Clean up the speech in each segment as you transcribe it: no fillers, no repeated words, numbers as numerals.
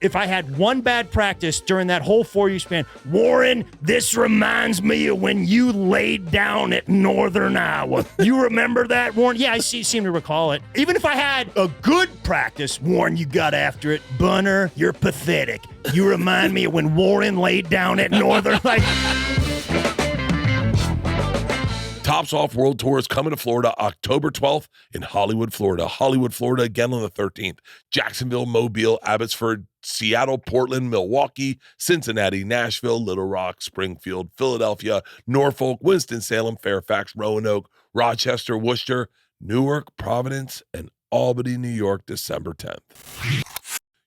if I had one bad practice during that whole 4-year span, Warren, this reminds me of when you laid down at Northern Iowa. You remember that, Warren? Yeah, I seem to recall it. Even if I had a good practice, Warren, you got after it. Bunner, you're pathetic. You remind me of when Warren laid down at Northern. Like, Tops Off World Tour is coming to Florida October 12th in Hollywood, Florida. Hollywood, Florida again on the 13th. Jacksonville, Mobile, Abbotsford, Seattle, Portland, Milwaukee, Cincinnati, Nashville, Little Rock, Springfield, Philadelphia, Norfolk, Winston-Salem, Fairfax, Roanoke, Rochester, Worcester, Newark, Providence, and Albany, New York, December 10th.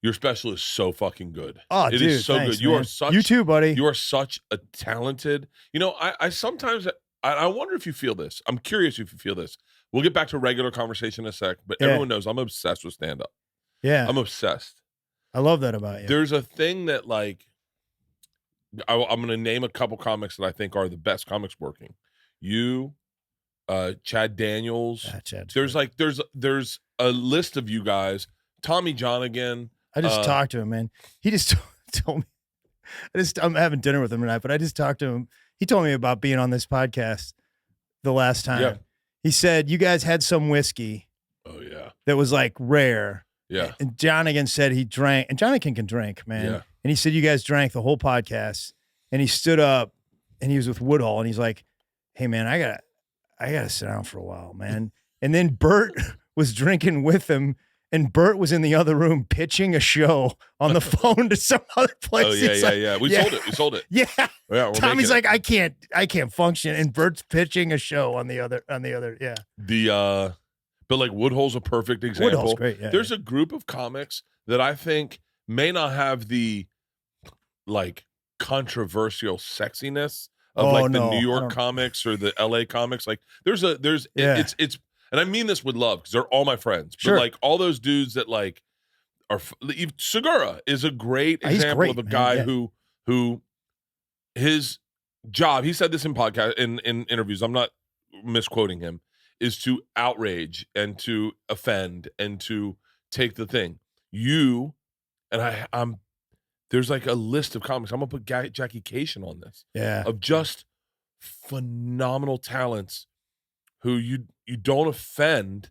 Your special is so fucking good. Oh, it dude, is so thanks, good. You man. are such. You too, buddy. You are such a talented. You know, I sometimes I wonder if you feel this. I'm curious if you feel this. We'll get back to regular conversation in a sec, but everyone knows I'm obsessed with stand-up. Yeah, I'm obsessed. I love that about you. There's a thing that, like, I'm going to name a couple comics that I think are the best comics working. You, Chad Daniels. Yeah, Chad's there's great. like there's a list of you guys. Tommy John again. I just talked to him, man. He just told me. I'm having dinner with him tonight, but I just talked to him. He told me about being on this podcast the last time. Yeah. He said you guys had some whiskey. Oh yeah. That was like rare. Yeah. And Jonathan said he drank, and Jonathan can drink, man. Yeah. And he said you guys drank the whole podcast. And he stood up, and he was with Woodhull, and he's like, "Hey, man, I gotta sit down for a while, man." And then Bert was drinking with him. And Bert was in the other room pitching a show on the phone to some other place. Oh yeah. We sold it. Yeah. Yeah. Tommy's like, I can't function. And Bert's pitching a show on the other. Yeah. But like Woodhull's a perfect example. Woodhull's great. Yeah, There's a group of comics that I think may not have the like controversial sexiness of the New York comics or the LA comics. Like it's and I mean this with love because they're all my friends. Sure. But like all those dudes that like are Segura is a great example of a guy who his job, he said this in podcast in interviews, I'm not misquoting him, is to outrage and to offend and to take the thing. You and I'm there's like a list of comics. I'm gonna put Jackie Cation on this. Yeah. Of just phenomenal talents who you don't offend,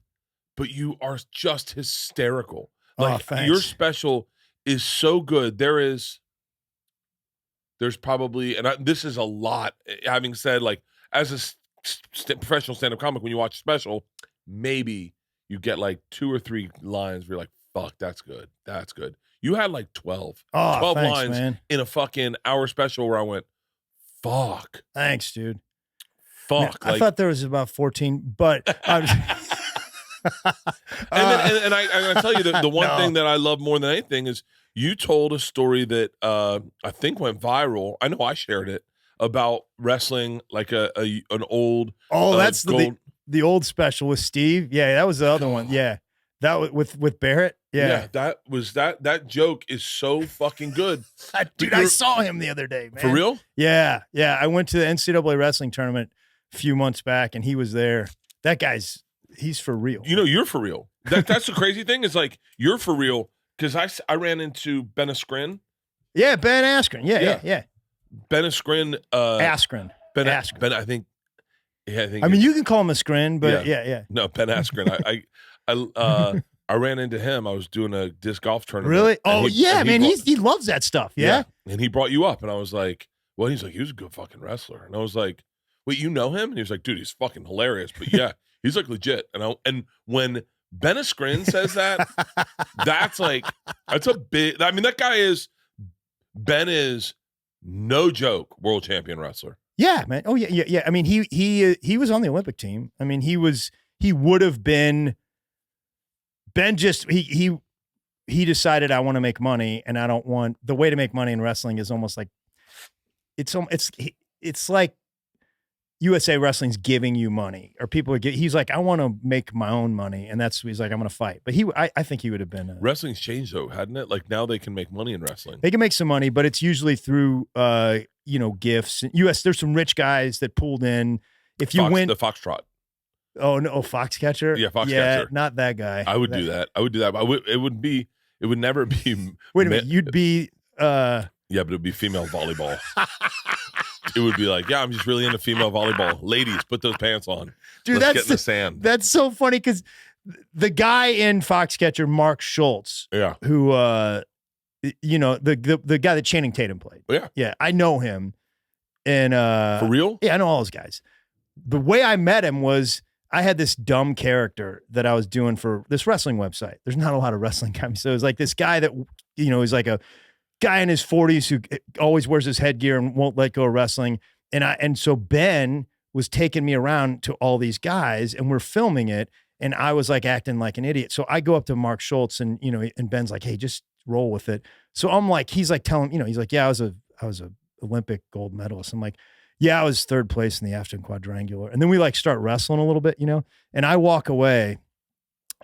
but you are just hysterical. Like your special is so good. There's probably, and this is a lot, having said, like, as a professional stand-up comic, when you watch a special, maybe you get like 2 or 3 lines where you're like, fuck, that's good. That's good. You had like 12 lines, man, in a fucking hour special where I went, fuck. Thanks, dude. Fuck. Man, I thought there was about 14, but and I gotta tell you the one thing that I love more than anything is you told a story that I think went viral. I know I shared it about wrestling like an old. Oh, that's the old special with Steve. Yeah, that was the other one. Yeah, that was with Bert. Yeah, that was that joke is so fucking good, dude. I saw him the other day, man. For real? Yeah. I went to the NCAA wrestling tournament a few months back, and he was there. That he's for real. You know, you're for real. That's the crazy thing is like you're for real because I ran into Ben Askren. Yeah, Ben Askren. Yeah. Ben Askren. Askren. Ben Askren. Ben. I think. Yeah, I mean, you can call him Askren, but yeah. No, Ben Askren. I ran into him. I was doing a disc golf tournament. Really? Oh, man. He loves that stuff. Yeah. And he brought you up, and I was like, well, he's like, he was a good fucking wrestler. And I was like, wait, you know him? And he was like, dude, he's fucking hilarious. But yeah, he's like legit. And when Ben Askren says that, that's a big, I mean, Ben is no joke world champion wrestler. Yeah, man. Oh yeah. I mean, he was on the Olympic team. I mean, he would have been. Ben just he decided I want to make money, and I don't want the way to make money in wrestling is almost like it's like USA Wrestling's giving you money, or people are he's like, I want to make my own money, and he's like, I'm going to fight. But I think he would have been. Wrestling's changed though, hadn't it? Like now they can make money in wrestling. They can make some money, but it's usually through gifts. There's some rich guys that pulled in. If you win the Foxtrot. Oh no, Foxcatcher. Yeah, Foxcatcher. Yeah, not that guy. I would do that. But it would be it would never be. Wait a minute, you'd be. Yeah, but it would be female volleyball. It would be like, yeah, I'm just really into female volleyball. Ladies, put those pants on. Dude, Let's get in the sand. That's so funny because the guy in Foxcatcher, Mark Schultz, who the guy that Channing Tatum played. Yeah, I know him. And for real? Yeah, I know all those guys. The way I met him was I had this dumb character that I was doing for this wrestling website. There's not a lot of wrestling companies. So it was like this guy that, is like a guy in his 40s who always wears his headgear and won't let go of wrestling. And so Ben was taking me around to all these guys and we're filming it. And I was like acting like an idiot. So I go up to Mark Schultz and, and Ben's like, hey, just roll with it. So I'm like, he's like telling, he's like, yeah, I was a Olympic gold medalist. I'm like, yeah, I was third place in the Afton quadrangular. And then we like start wrestling a little bit, and I walk away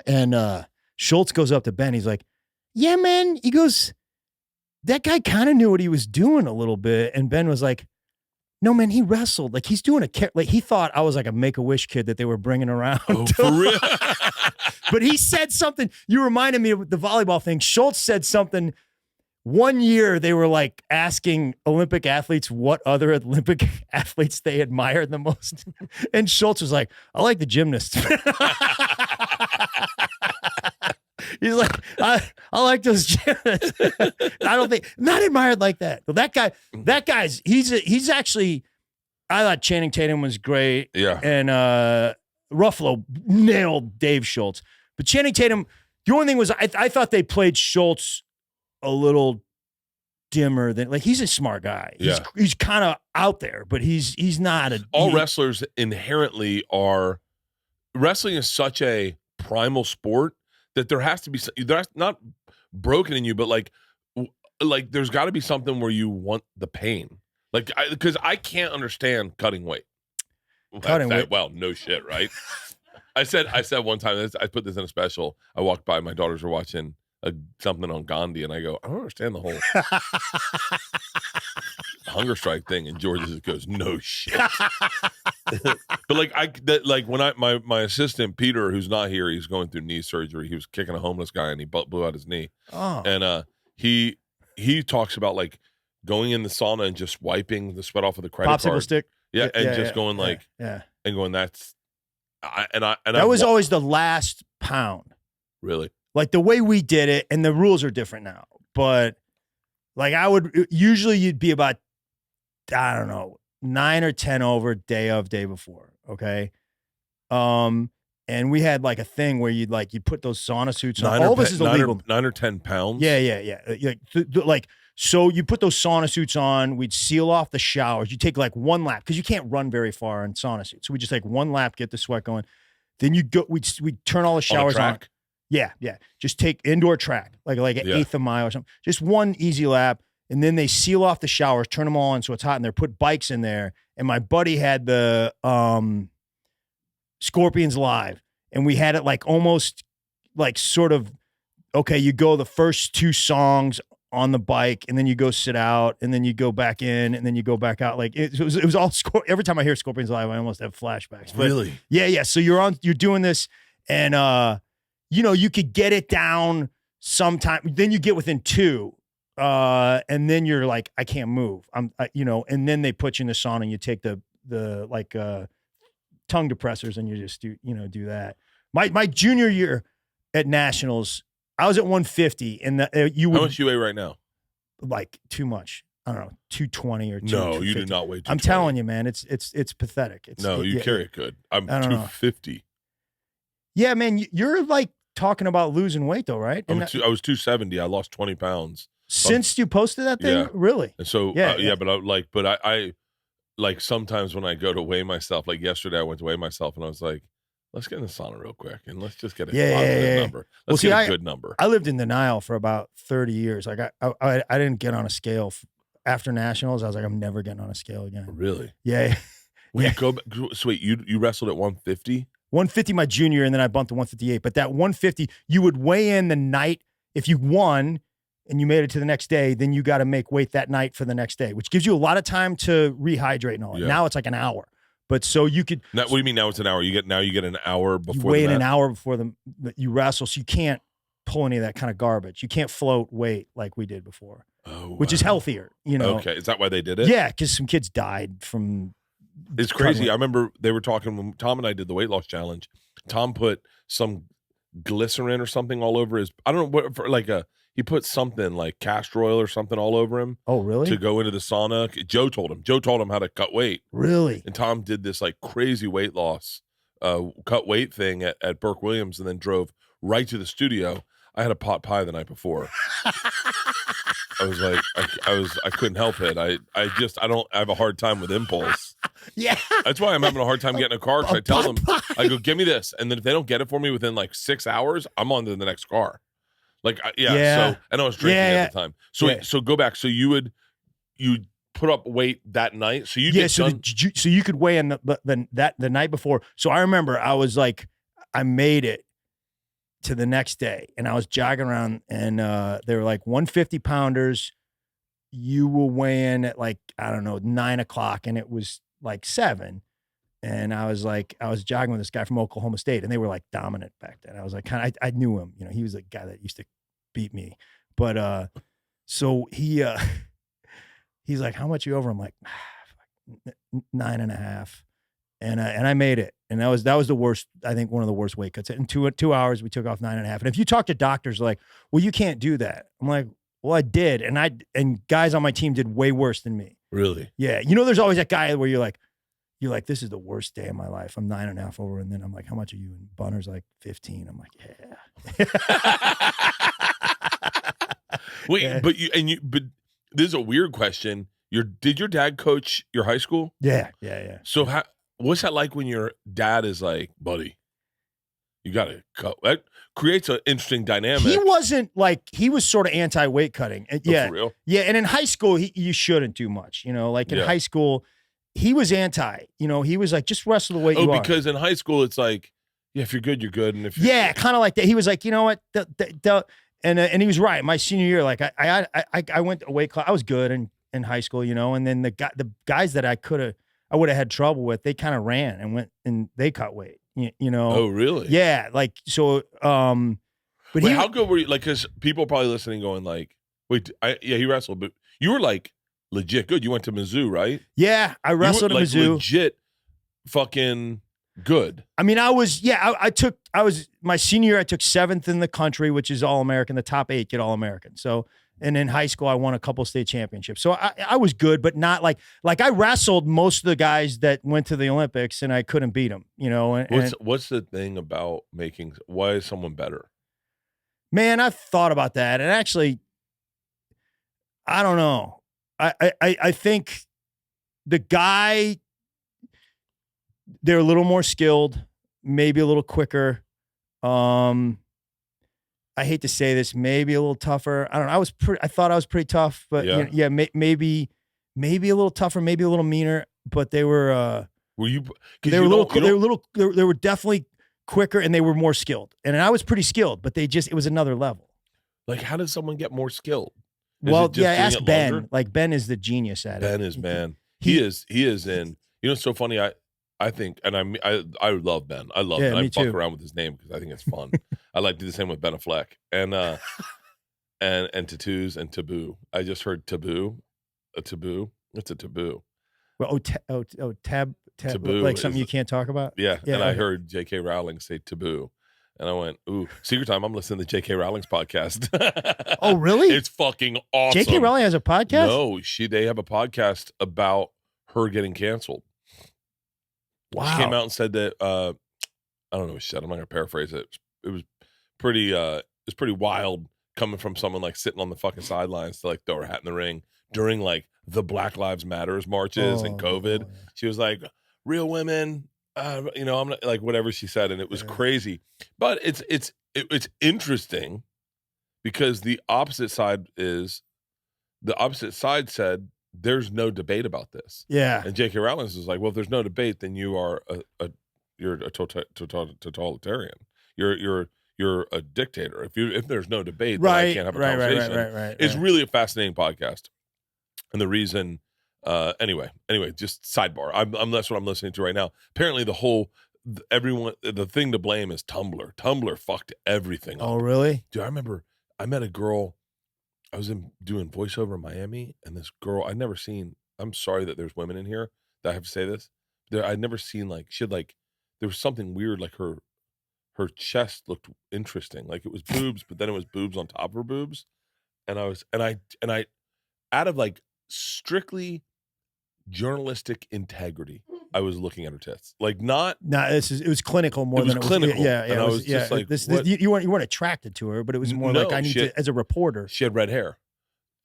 and Schultz goes up to Ben. He's like, yeah, man. He goes, that guy kind of knew what he was doing a little bit. And Ben was like, no, man, he wrestled. Like he's doing like he thought I was like a Make-A-Wish kid that they were bringing around. Oh, for real? But he said something. You reminded me of the volleyball thing. Schultz said something. One year they were like asking Olympic athletes what other Olympic athletes they admired the most. And Schultz was like, I like the gymnasts. He's like, I like those gymnasts. I don't think, not admired like that. But that guy's, he's actually, I thought Channing Tatum was great. Yeah. And Ruffalo nailed Dave Schultz. But Channing Tatum, the only thing was, I thought they played Schultz a little dimmer than, like, he's a smart guy. He's kind of out there, but he's not all wrestlers inherently are. Wrestling is such a primal sport that there has to be, that's not broken in you, but like there's got to be something where you want the pain, like, because I can't understand cutting weight. Well, no shit, right? I said one time, I put this in a special. I walked by, my daughters were watching something on Gandhi, and I go, I don't understand the whole hunger strike thing. And George just goes, no shit. But when my assistant Peter, who's not here, he's going through knee surgery. He was kicking a homeless guy and he blew out his knee. Oh. And he talks about like going in the sauna and just wiping the sweat off of the credit popsicle card. stick. Yeah, and just going like, and going, that's, that was always the last pound. Really? Like the way we did it, and the rules are different now, but like you'd be about, I don't know, 9 or 10 over day before. Okay. And we had like a thing where you put those sauna suits on. All this is illegal. 9 or 10 pounds. Yeah. Like, so you put those sauna suits on, we'd seal off the showers. You take like one lap because you can't run very far in sauna suits. So we just take one lap, get the sweat going. Then we'd turn all the showers on. Yeah. Just take indoor track, like an eighth of a mile or something. Just one easy lap. And then they seal off the showers, turn them all on so it's hot in there, put bikes in there. And my buddy had the Scorpions Live. And we had it like almost like sort of, okay, you go the first 2 songs on the bike, and then you go sit out, and then you go back in, and then you go back out. Like it was all every time I hear Scorpions Live, I almost have flashbacks. But really? Yeah. So you're doing this, and you could get it down sometime. Then you get within 2, and then you're like, I can't move. And then they put you in the sauna, and you take the tongue depressors, and you just do that. My junior year at Nationals, I was at 150, and how much you weigh right now? Like too much. I don't know, 220 or 250. No, you do not weigh 220. I'm telling you, man, it's pathetic. You carry it good. I'm 250. Yeah, man, you're like talking about losing weight though, right? I was 270. I lost 20 pounds since you posted that thing. Yeah. Really? And so but I like sometimes when I go to weigh myself, like yesterday I went to weigh myself and I was like, let's get in the sauna real quick and let's just get a number. Let's get a good number. I lived in denial for about 30 years. Like I didn't get on a scale after Nationals. I was like, I'm never getting on a scale again. Really? Yeah. You go back, so wait, you wrestled at 150? 150 my junior, and then I bumped to 158. But that 150, you would weigh in the night. If you won and you made it to the next day, then you got to make weight that night for the next day, which gives you a lot of time to rehydrate and all that. Yeah. Now it's like an hour. But so you could. Now, what do you mean now it's an hour? You get an hour before. You weigh in an hour before you wrestle, so you can't pull any of that kind of garbage. You can't float weight like we did before, which is healthier, Okay. Is that why they did it? Yeah, because some kids died from. It's crazy. I remember they were talking when Tom and I did the weight loss challenge. Tom put some glycerin or something all over his. I don't know what for he put something like castor oil or something all over him. Oh, really? To go into the sauna. Joe told him how to cut weight. Really? And Tom did this like crazy weight loss, cut weight thing at Burke Williams, and then drove right to the studio. I had a pot pie the night before. I was like, I couldn't help it. I have a hard time with impulse. Yeah. That's why I'm having a hard time getting a car, because I tell them, I go, give me this. And then if they don't get it for me within like 6 hours, I'm on to the next car. So, and I was drinking at the time. So go back. So you put up weight that night. So you so you could weigh in the night before. So I remember I was like, I made it to the next day, and I was jogging around, and they were like 150 pounders. You will weigh in at like, I don't know, 9 o'clock, and it was like 7. And I was jogging with this guy from Oklahoma State, and they were like dominant back then. I was like, I knew him, he was a guy that used to beat me. But so he's like, how much are you over? I'm like, 9.5. And I made it. And that was the worst, I think one of the worst weight cuts. In 2 hours, we took off 9.5. And if you talk to doctors, like, well, you can't do that. I'm like, well, I did. And guys on my team did way worse than me. Really? Yeah. There's always that guy where you're like, this is the worst day of my life. I'm 9.5 over. And then I'm like, how much are you? And Bunner's like 15. I'm like, yeah. Wait, yeah. But this is a weird question. Did your dad coach your high school? Yeah. So what's that like when your dad is like, buddy, you got to cut? That creates an interesting dynamic. He wasn't like, he was sort of anti-weight cutting. Yeah. For real? Yeah. And in high school, you shouldn't do much, like in high school, he was anti, he was like, just wrestle the way you are. Oh, because in high school, it's like, yeah, if you're good, you're good. And if kind of like that. He was like, you know what? And he was right. My senior year, like I went to weight class. I was good in high school, and then the guys that I would have had trouble with, they kind of ran and went and they cut weight, Oh, really? Yeah. Like, so, but how good were you? Like, because people probably listening going like, wait, he wrestled, but you were like legit good. You went to Mizzou, right? Yeah. I wrestled at Mizzou. Legit fucking good. I mean, my senior year, I took 7th in the country, which is All-American. The top 8 get All-American. So, and in high school, I won a couple state championships. So I was good, but not like I wrestled most of the guys that went to the Olympics, and I couldn't beat them, What's the thing about why is someone better? Man, I've thought about that. And actually, I don't know. I think the guy, they're a little more skilled, maybe a little quicker. I hate to say this, maybe a little tougher. I don't know. I thought I was pretty tough, but maybe a little tougher, maybe a little meaner. But they were. They were definitely quicker, and they were more skilled. And I was pretty skilled, but it was another level. Like, how does someone get more skilled? Ask Ben. Longer? Like, Ben is the genius at it. Ben. He is in. It's so funny. I think, and I love Ben. I love him. I fuck around with his name because I think it's fun. I like to do the same with Ben Affleck and tattoos and taboo. I just heard taboo, a taboo. It's a taboo. Well, taboo, like something you can't talk about. Yeah. And I heard J.K. Rowling say taboo. And I went, ooh, secret time. I'm listening to J.K. Rowling's podcast. Oh, really? It's fucking awesome. J.K. Rowling has a podcast? No, they have a podcast about her getting canceled. Wow. She came out and said that, I don't know what she said. I'm not going to paraphrase it. It was pretty wild coming from someone like sitting on the fucking sidelines to like throw her hat in the ring during like the Black Lives Matters marches and COVID. Yeah. She was like, real women, I'm not like whatever she said. And it was crazy, but it's interesting because the opposite side said, there's no debate about this. Yeah. And J.K. Rowling is like, well, if there's no debate, then you are you're a totalitarian. You're a dictator. If there's no debate, then I can't have a conversation. Right. It's really a fascinating podcast. And the reason, anyway, just sidebar. That's what I'm listening to right now. Apparently, the whole everyone, the thing to blame is Tumblr. Tumblr fucked everything up. Oh, really? Dude, I remember I met a girl. I was doing voiceover in Miami, and this girl I'd never seen. I'm sorry that there's women in here that I have to say this. I'd never seen she had there was something weird, like her chest looked interesting, like it was boobs, but then it was boobs on top of her boobs, and I out of strictly journalistic integrity, I was looking at her tits, not. No, it was clinical more than it was clinical. Yeah, and I was just like, you weren't attracted to her, but it was more like I need to, as a reporter. She had red hair,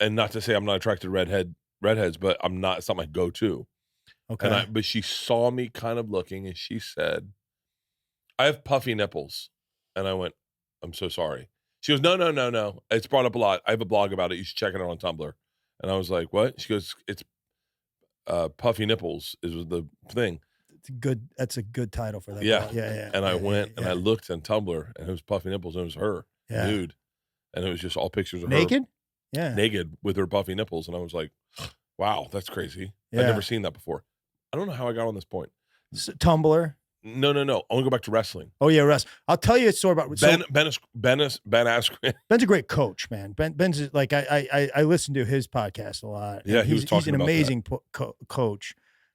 and not to say I'm not attracted to redheads, but I'm not. It's not my go-to. Okay. But she saw me kind of looking, and she said, "I have puffy nipples," and I went, "I'm so sorry." She goes, "No. It's brought up a lot. I have a blog about it. You should check it out on Tumblr." And I was like, "What?" She goes, "It's puffy nipples is the thing." That's a good title for that. Yeah. Blog. Yeah. And I went and I looked on Tumblr, and it was puffy nipples, and it was her, nude, and it was just all pictures of naked? her naked with her puffy nipples, and I was like, "Wow, that's crazy." Yeah. I'd never seen that before. I don't know how I got on this point. Tumblr. No. I want to go back to wrestling. Oh yeah, wrestling. I'll tell you a story about Ben Askren. Ben's a great coach, man. Ben's like I listen to his podcast a lot. Yeah, he's an amazing coach,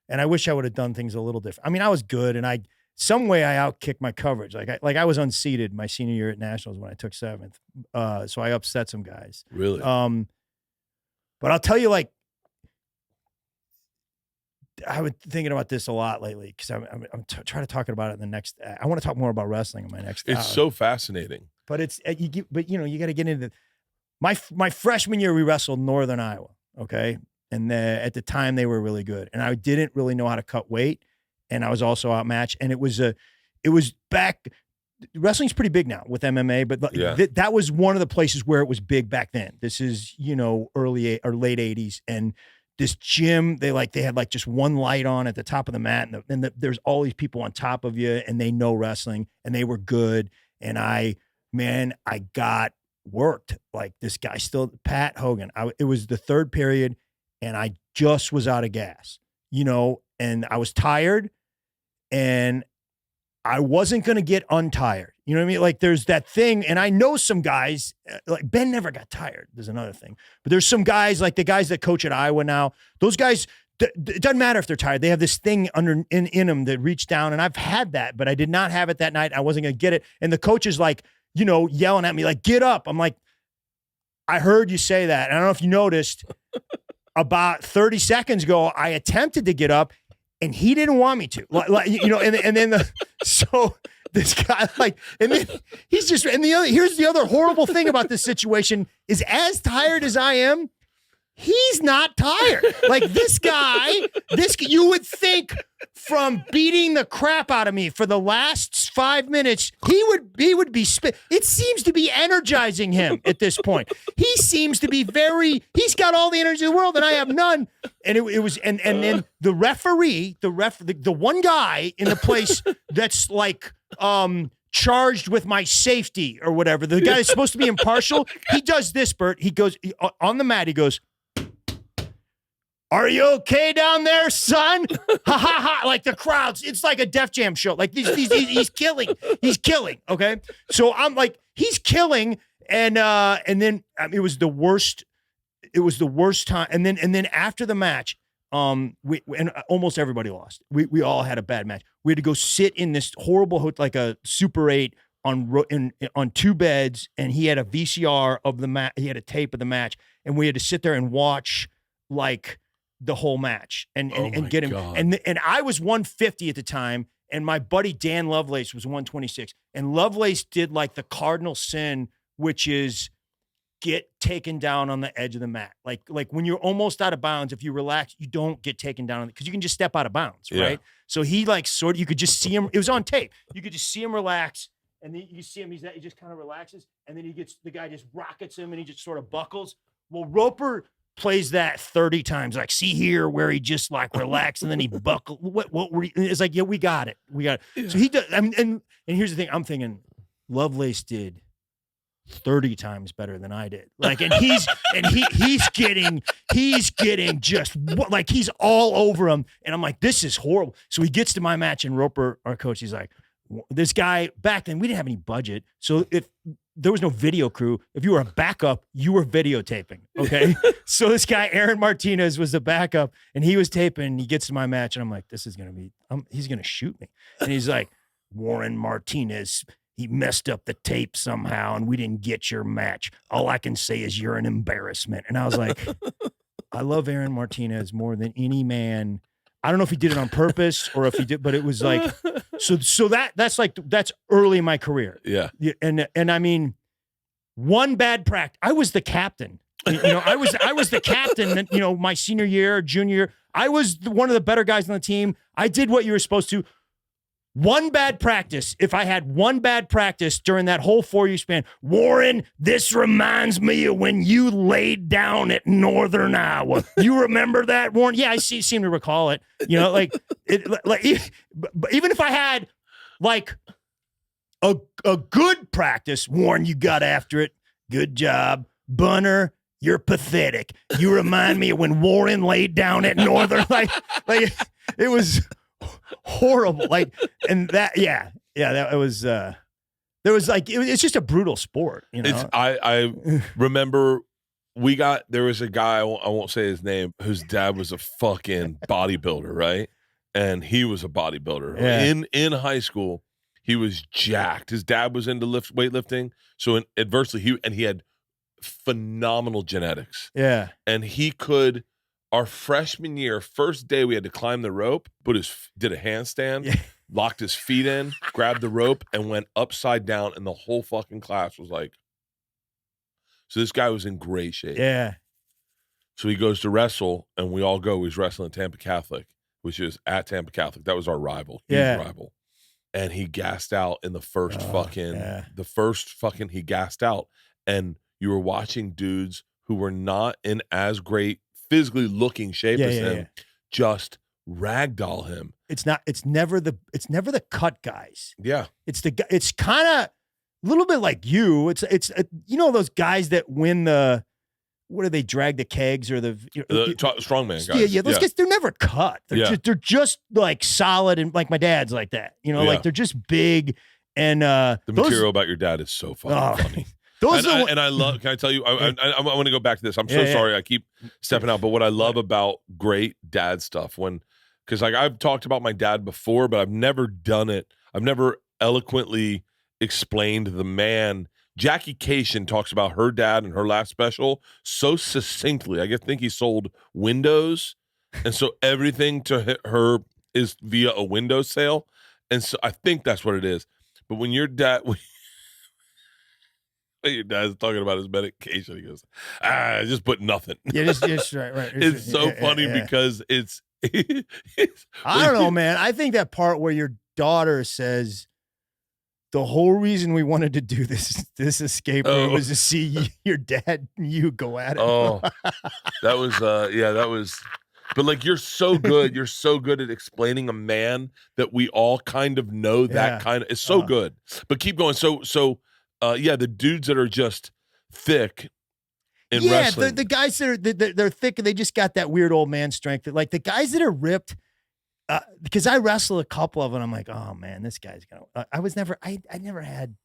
and I wish I would have done things a little different. I mean, I was good, and some way I outkicked my coverage. I was unseated my senior year at Nationals when I took 7th, so I upset some guys. Really? But I'll tell you, I've been thinking about this a lot lately because I'm trying to talk about it in the next. I want to talk more about wrestling in my next. It's so fascinating. But you got to get into my freshman year. We wrestled Northern Iowa, okay, and at the time they were really good, and I didn't really know how to cut weight, and I was also outmatched, and it was back. Wrestling's pretty big now with MMA, but that was one of the places where it was big back then. This is early or late 80s, and this gym, they had just one light on at the top of the mat, and there's all these people on top of you, and they know wrestling, and they were good. And I got worked. Like this guy Pat Hogan. It was the third period, and I just was out of gas, and I was tired, and I wasn't going to get untired. You know what I mean? There's that thing, and I know some guys, Ben never got tired. There's another thing. But there's some guys, like the guys that coach at Iowa now, those guys, it doesn't matter if they're tired. They have this thing in them that reach down, and I've had that, but I did not have it that night. I wasn't going to get it. And the coach is yelling at me, get up. I'm like, I heard you say that. And I don't know if you noticed, about 30 seconds ago, I attempted to get up, and he didn't want me to, and then so this guy, and then he's just, and here's the other horrible thing about this situation is, as tired as I am, he's not tired. This guy, you would think from beating the crap out of me for the last 5 minutes, he would be it seems to be energizing him at this point. He seems to be he's got all the energy in the world, and I have none. And it was, and then the referee, the one guy in the place that's charged with my safety or whatever, the guy that's supposed to be impartial, he does this, Bert. He goes on the mat, he goes, "Are you okay down there, son?" Ha ha ha! Like the crowds, it's like a Def Jam show. He's killing. He's killing. Okay, so I'm he's killing, and then it was the worst. It was the worst time. And then after the match, we almost everybody lost. We all had a bad match. We had to go sit in this horrible hotel, like a Super 8 on 2 beds, and he had a VCR of the match. He had a tape of the match, and we had to sit there and watch the whole match and get him. God. And I was 150 at the time, and my buddy Dan Lovelace was 126. And Lovelace did the cardinal sin, which is get taken down on the edge of the mat. Like when you're almost out of bounds, if you relax, you don't get taken down because you can just step out of bounds, right? Yeah. So he you could just see him. It was on tape. You could just see him relax, and then you see him. He just kind of relaxes, and then the guy just rockets him, and he just sort of buckles. Well, Roper plays that 30 times. See here where he just relaxed, and then he buckled. What were you? It's yeah, we got it. Yeah. So he does. And here's the thing. I'm thinking Lovelace did 30 times better than I did. Like, and he's getting just like he's all over him. And I'm like, this is horrible. So he gets to my match, and Roper, our coach, he's like, this guy, back then we didn't have any budget. So if there was no video crew, if you were a backup, you were videotaping. Okay. So this guy, Aaron Martinez, was the backup, and he was taping, and he gets to my match, and I'm like, this is going to be, he's going to shoot me. And he's like, Warren Martinez, he messed up the tape somehow, and we didn't get your match. All I can say is you're an embarrassment. And I was like, I love Aaron Martinez more than any man. I don't know if he did it on purpose or if he did, but it was like, so that's early in my career. Yeah. And I mean, one bad practice, I was the captain. I was the captain, my senior year, junior year. I was one of the better guys on the team. I did what you were supposed to. One bad practice, if I had one bad practice during that whole 4-year span, Warren, this reminds me of when you laid down at Northern Iowa. You remember that, Warren? Yeah, I seem to recall it. Like even if I had like a good practice, Warren, you got after it. Good job. Bunner, you're pathetic. You remind me of when Warren laid down at Northern. like it was horrible. Like, and that, that was, there was like, it's just a brutal sport, I remember there was a guy, I won't say his name, whose dad was a fucking bodybuilder, right? And he was a bodybuilder. Yeah. In high school, he was jacked. His dad was into weightlifting. So adversely, he had phenomenal genetics. Yeah. And he could, our freshman year, first day we had to climb the rope, did a handstand, locked his feet in, grabbed the rope, and went upside down, and the whole fucking class was like, so this guy was in great shape. Yeah. So he goes to wrestle, and we all go. He's wrestling at Tampa Catholic, which is at Tampa Catholic. That was our rival. Huge rival. And he gassed out in the first he gassed out. And you were watching dudes who were not in as great physically looking shape as him, just ragdoll him. It's never the cut guys. Yeah. It's kind of a little bit like you. It's those guys that win the, what do they drag the kegs or the strongman guys? Yeah. Those guys, they're never cut. They're just like solid, and like my dad's like that. Like they're just big, and the material about your dad is so fucking funny. I love. Can I tell you? I want to go back to this. I'm so sorry. I keep stepping out, but what I love about great dad stuff, because like I've talked about my dad before, but I've never done it. I've never eloquently explained the man. Jackie Cation talks about her dad in her last special so succinctly. I think he sold windows, and so everything to her is via a window sale, and so I think that's what it is. But when your dad. Your dad's talking about his medication. He goes, just put nothing. Yeah, just right. It's so funny because it's I don't know, man. I think that part where your daughter says, the whole reason we wanted to do this escape room was to see your dad and you go at it. That was, but like, you're so good. You're so good at explaining a man that we all kind of know that kind of, it's so good, but keep going. So, the dudes that are just thick in wrestling. The guys that are they're thick and they just got that weird old man strength. Like the guys that are ripped, because I wrestled a couple of them. I'm like, oh man, this guy's gonna. I never had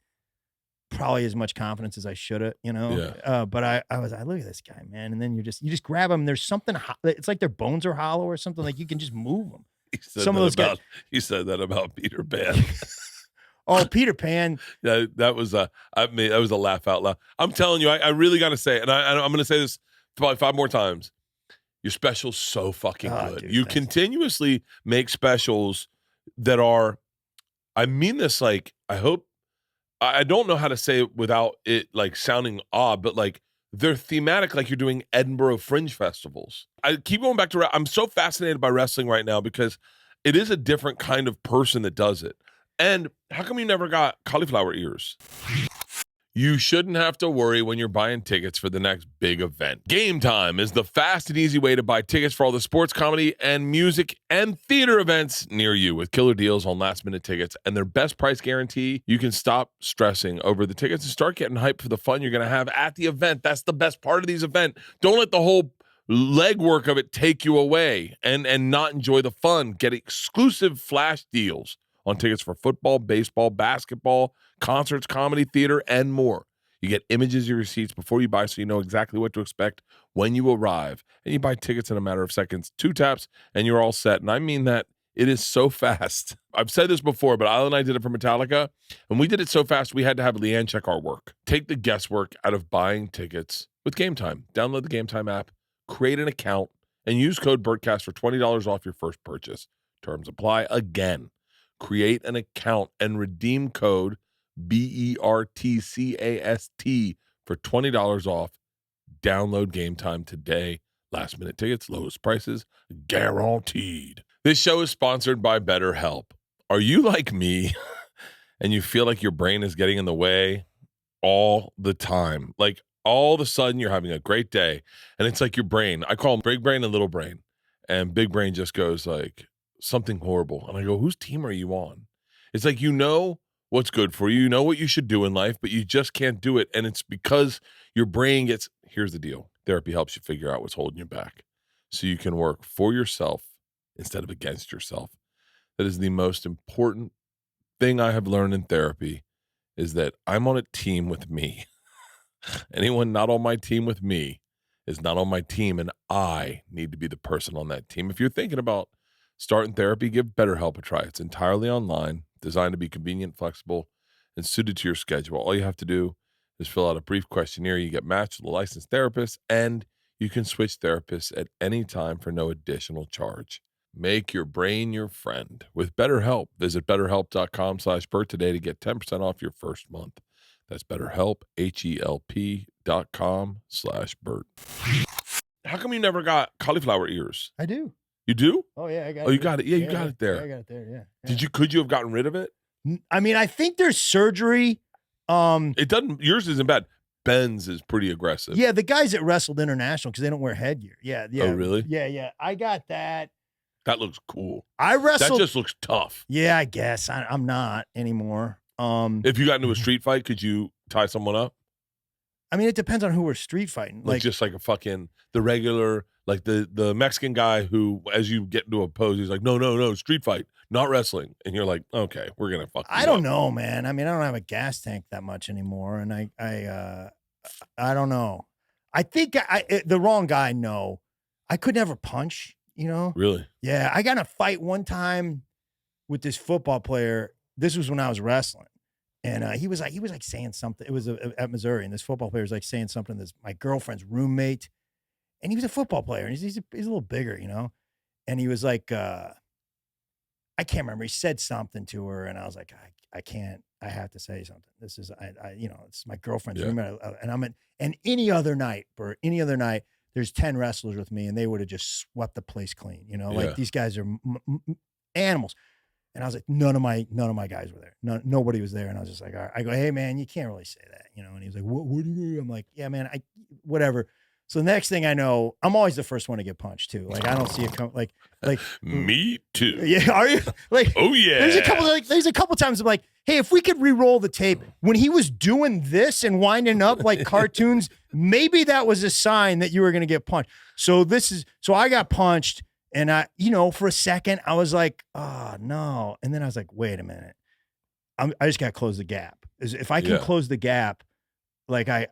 probably as much confidence as I should have, but I was like, look at this guy, man. And then you just grab them. There's something. It's like their bones are hollow or something. Like you can just move them. Some of those guys. You said that about Peter Pan. Oh, Peter Pan. Yeah, that was that was a laugh out loud. I'm telling you, I really got to say it, and I'm going to say this probably 5 more times. Your special's so fucking good. Dude, you continuously make specials that are, I mean this, like, I hope, I don't know how to say it without it like sounding odd, but like they're thematic, like you're doing Edinburgh Fringe festivals. I keep going back to, I'm so fascinated by wrestling right now because it is a different kind of person that does it. And how come you never got cauliflower ears? You shouldn't have to worry when you're buying tickets for the next big event. Game Time is the fast and easy way to buy tickets for all the sports, comedy, and music and theater events near you. With killer deals on last-minute tickets and their best price guarantee, you can stop stressing over the tickets and start getting hyped for the fun you're going to have at the event. That's the best part of these events. Don't let the whole legwork of it take you away and not enjoy the fun. Get exclusive flash deals on tickets for football, baseball, basketball, concerts, comedy, theater, and more. You get images of your seats before you buy so you know exactly what to expect when you arrive. And you buy tickets in a matter of seconds, 2 taps, and you're all set. And I mean that. It is so fast. I've said this before, but Isla and I did it for Metallica, and we did it so fast we had to have LeeAnn check our work. Take the guesswork out of buying tickets with Game Time. Download the Game Time app, create an account, and use code Bertcast for $20 off your first purchase. Terms apply. Again, create an account and redeem code BERTCAST for $20 off. Download Game Time today. Last minute tickets, lowest prices, guaranteed. This show is sponsored by BetterHelp. Are you like me and you feel like your brain is getting in the way all the time? Like all of a sudden you're having a great day and it's like your brain, I call them big brain and little brain, and big brain just goes like something horrible. And I go, whose team are you on? It's like, you know what's good for you. You know what you should do in life, but you just can't do it. And it's because your brain gets, here's the deal. Therapy helps you figure out what's holding you back so you can work for yourself instead of against yourself. That is the most important thing I have learned in therapy, is that I'm on a team with me. Anyone not on my team with me is not on my team, and I need to be the person on that team. If you're thinking about starting therapy, give BetterHelp a try. It's entirely online, designed to be convenient, flexible, and suited to your schedule. All you have to do is fill out a brief questionnaire. You get matched with a licensed therapist, and you can switch therapists at any time for no additional charge. Make your brain your friend with BetterHelp. Visit BetterHelp.com/Bert today to get 10% off your first month. That's BetterHelp, HELP.com/Bert. How come you never got cauliflower ears? I do. You do? Oh, yeah, I got it. Oh, you got it. Yeah, you got it there. Yeah, I got it there, yeah. Could you have gotten rid of it? I mean, I think there's surgery. It doesn't, yours isn't bad. Ben's is pretty aggressive. Yeah, the guys that wrestled international, because they don't wear headgear. Yeah. Oh, really? Yeah. I got that. That looks cool. I wrestled. That just looks tough. Yeah, I guess. I'm not anymore. If you got into a street fight, could you tie someone up? I mean, it depends on who we're street fighting. Like just like the regular, like the Mexican guy who, as you get into a pose, he's like, no, street fight, not wrestling. And you're like, okay, we're going to fuck you I don't up. know, man. I mean, I don't have a gas tank that much anymore. And I don't know. I think the wrong guy, no. I could never punch, you know? Really? Yeah. I got in a fight one time with this football player. This was when I was wrestling. And he was like saying something. It was at Missouri, and this football player was like saying something to my girlfriend's roommate. And he was a football player, and he's a little bigger, you know? And he was like, I can't remember. He said something to her, and I was like, I can't. I have to say something. This is, it's my girlfriend's roommate. And any other night, Bert, there's 10 wrestlers with me, and they would have just swept the place clean, you know? Like, these guys are animals. And I was like, none of my guys were there. Nobody was there. And I was just like, all right. I go, hey man, you can't really say that, you know? And he was like, what do you do? I'm like, yeah, man, whatever. So the next thing I know, I'm always the first one to get punched too. Like, I don't see it come like me too. Yeah. Are you like, oh yeah. There's a couple times I'm like, hey, if we could re-roll the tape when he was doing this and winding up like cartoons, maybe that was a sign that you were going to get punched. So I got punched. And for a second, I was like, oh, no. And then I was like, wait a minute. I just got to close the gap. If I can close the gap, like I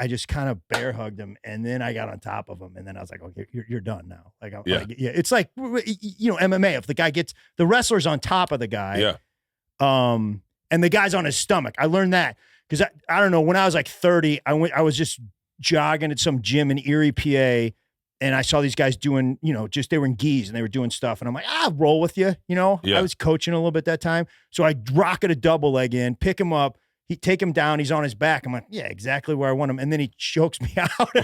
just kind of bear hugged him. And then I got on top of him. And then I was like, okay, you're done now. Like, it's like, MMA. If the wrestler's on top of the guy, and the guy's on his stomach. I learned that because I don't know, when I was like 30, I was just jogging at some gym in Erie, PA. And I saw these guys doing, they were in gis and they were doing stuff. And I'm like, I'll roll with you. I was coaching a little bit that time. So I rocket a double leg in, pick him up, He take him down. He's on his back. I'm like, yeah, exactly where I want him. And then he chokes me out.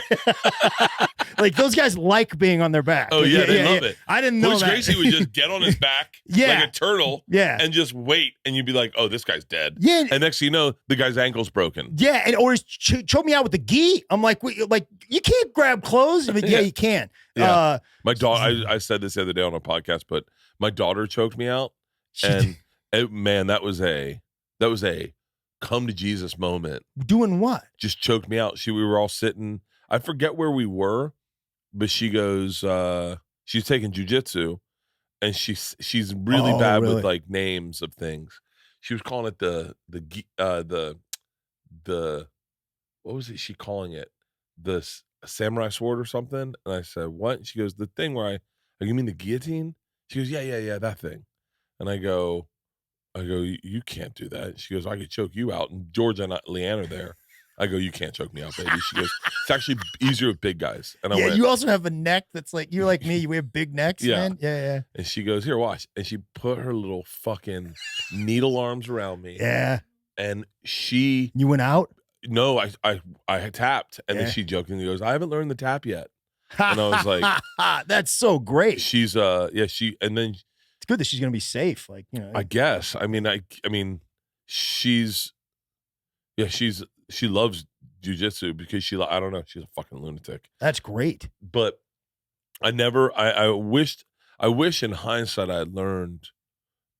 Like those guys like being on their back. Oh like, yeah, they love it. I didn't know Bruce that. Gracie would just get on his back like a turtle, and just wait, and you'd be like, "Oh, this guy's dead." Yeah, and next thing you know, the guy's ankle's broken. Yeah, and or choke me out with the gi. I'm like, wait, like you can't grab clothes. I mean, yeah, you can. Yeah. My daughter. I said this the other day on a podcast, but my daughter choked me out, and man, that was a come to Jesus moment. Doing what? Just choked me out. We were all sitting. I forget where we were, but she goes, she's taking jujitsu, and she's really bad with like names of things. She was calling it the what was it she calling it? The samurai sword or something. And I said, what? And she goes, the thing where you mean the guillotine? She goes, yeah, that thing. And I go, you can't do that. She goes, I could choke you out. And George and LeeAnn are there. I go, you can't choke me out, baby. She goes, it's actually easier with big guys. And I went, you also have a neck that's like, you're like me. We have big necks, man. Yeah. And she goes, here, watch. And she put her little fucking needle arms around me. Yeah. And you went out? No, I had tapped. And then she jokingly goes, I haven't learned the tap yet. And I was like, that's so great. She's and then it's good that she's gonna be safe. Like, you know, I guess. I mean, she loves jujitsu because I don't know, she's a fucking lunatic. That's great. But I wish in hindsight I had learned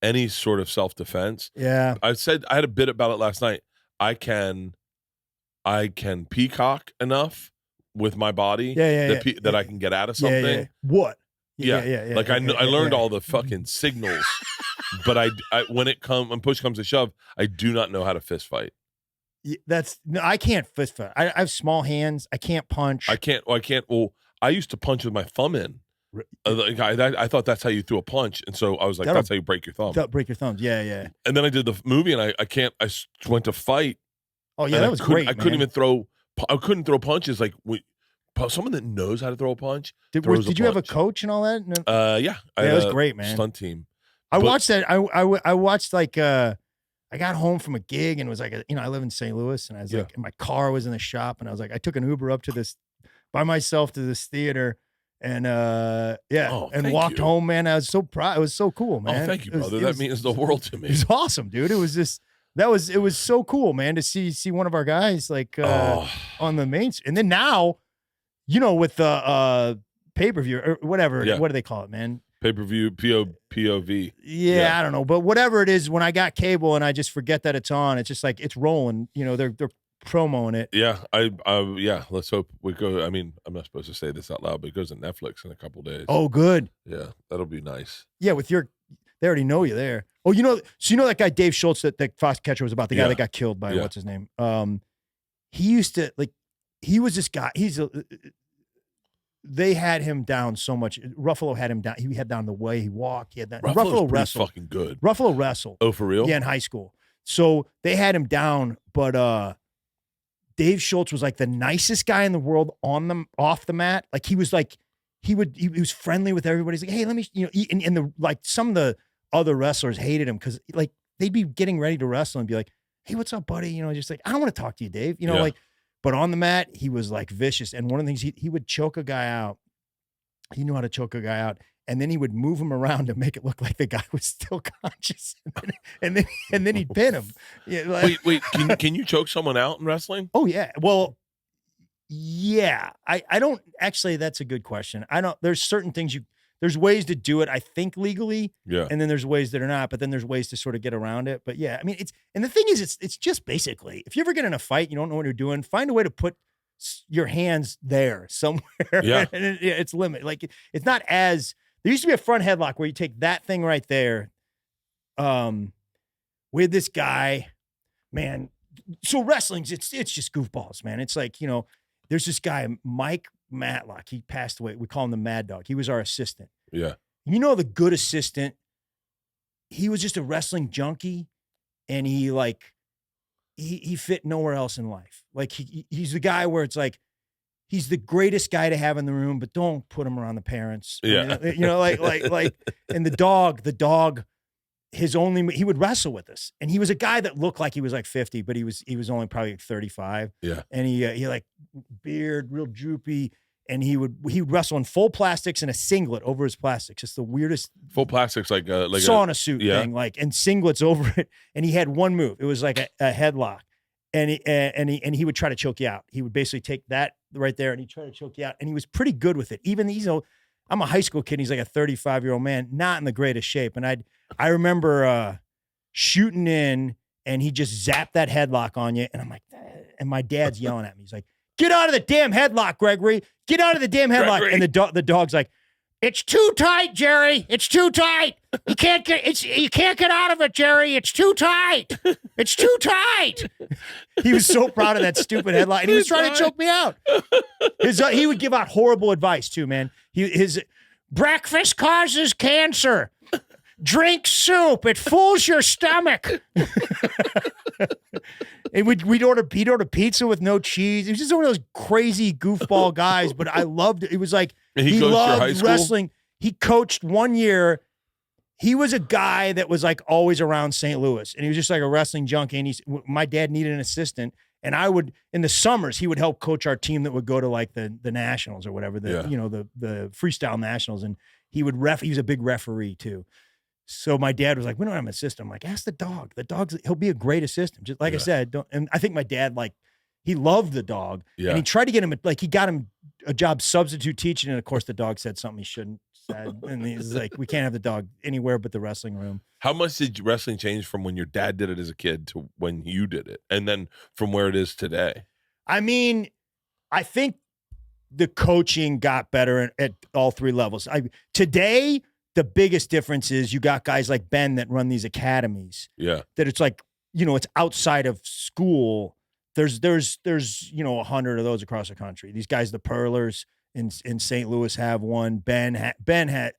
any sort of self-defense. Yeah. I had a bit about it last night. I can peacock enough with my body that I can get out of something. Yeah. What? Yeah. Like I learned all the fucking signals, but I when push comes to shove, I do not know how to fist fight. I can't fist fight. I have small hands. I can't punch. I can't. Well, I used to punch with my thumb in. I thought that's how you threw a punch, and so I was like, that's how you break your thumb. Break your thumbs. Yeah. And then I did the movie, and I can't. I went to fight. Oh yeah, that was great. I couldn't even throw. I couldn't throw punches like someone that knows how to throw a punch. Did you have a coach and all that? No? Yeah. It was great, man. Stunt team. I watched that. I watched like I got home from a gig and it was like I live in St. Louis and I was like, and my car was in the shop and I was like, I took an Uber up to this by myself to this theater and walked home, man. I was so proud. It was so cool, man. Oh, thank you, brother. That means the world to me. It was awesome, dude. It was just. It was so cool, man, to see one of our guys like on the main, and then now, with the pay-per-view or whatever, what do they call it, man? Pay-per-view, POV. Yeah, I don't know, but whatever it is, when I got cable and I just forget that it's on, it's just like it's rolling. They're promoting it. Yeah, let's hope we go. I mean, I'm not supposed to say this out loud, but it goes to Netflix in a couple days. Oh, good. Yeah, that'll be nice. Yeah, they already know you there. Oh, so that guy Dave Schultz that Foxcatcher was about, the guy that got killed by what's his name? He used to he was this guy. They had him down so much. Ruffalo had him down. He had down the way he walked. He had that. Ruffalo wrestled. Fucking good. Ruffalo wrestled. Oh, for real? Yeah, in high school. So they had him down, but Dave Schultz was like the nicest guy in the world off the mat. Like he was like he was friendly with everybody. He's like, hey, let me and some of the other wrestlers hated him because like they'd be getting ready to wrestle and be like, hey, what's up, buddy? Just like, I don't want to talk to you, Dave. But on the mat, he was like vicious. And one of the things he would choke a guy out. He knew how to choke a guy out. And then he would move him around to make it look like the guy was still conscious. And then he'd pin him. Yeah, wait, can you choke someone out in wrestling? Oh yeah. Well, yeah. I don't actually, that's a good question. There's certain things there's ways to do it, I think, legally. Yeah. And then there's ways that are not, but then there's ways to sort of get around it. But yeah, I mean, and the thing is, it's just basically, if you ever get in a fight, you don't know what you're doing, find a way to put your hands there somewhere. Yeah. And it's limited. Like, it's not as, there used to be a front headlock where you take that thing right there. With this guy, man. So wrestling's, it's just goofballs, man. It's like, there's this guy, Mike Matlock. He passed away. We call him the Mad Dog. He was our assistant. Yeah. The good assistant, he was just a wrestling junkie and he fit nowhere else in life. Like he's the guy where it's like, he's the greatest guy to have in the room, but don't put him around the parents. Yeah. And the dog he would wrestle with us, and he was a guy that looked like he was like 50, but he was only probably like 35. Yeah. And he like beard, real droopy, and he would wrestle in full plastics and a singlet over his plastics. It's the weirdest full plastics, like sauna suit thing, like, and singlets over it. And he had one move. It was like a headlock, and he would try to choke you out. He would basically take that right there, and he'd try to choke you out. And he was pretty good with it. Even I'm a high school kid. And he's like a 35-year-old man, not in the greatest shape. And I remember shooting in, and he just zapped that headlock on you. And I'm like, and my dad's yelling at me. He's like, "Get out of the damn headlock, Gregory. Get out of the damn headlock." Gregory. And the dog's like, "It's too tight, Jerry. It's too tight. You can't get out of it, Jerry. It's too tight. It's too tight." He was so proud of that stupid headlock, and he was trying to choke me out. He would give out horrible advice too, man. His breakfast causes cancer. Drink soup. It fools your stomach. And he'd order pizza with no cheese. He was just one of those crazy goofball guys, but I loved it. It was like he loved wrestling. He coached 1 year. He was a guy that was like always around St. Louis, and he was just like a wrestling junkie. And my dad needed an assistant, and I would, in the summers, he would help coach our team that would go to like the nationals or whatever, the freestyle nationals. And he was a big referee too. So my dad was like, "We don't have an assistant." I'm like, "Ask the dog. He'll be a great assistant." Just like I said, and I think my dad, like, he loved the dog, and he tried to get him, he got him a job substitute teaching. And of course the dog said something he shouldn't said. And he's like, "We can't have the dog anywhere but the wrestling room." How much did wrestling change from when your dad did it as a kid to when you did it? And then from where it is today? I mean, I think the coaching got better at all three levels. Today, the biggest difference is you got guys like Ben that run these academies. Yeah. That it's like, it's outside of school. There's 100 of those across the country. These guys, the Pearlers in St. Louis, have one. Ben had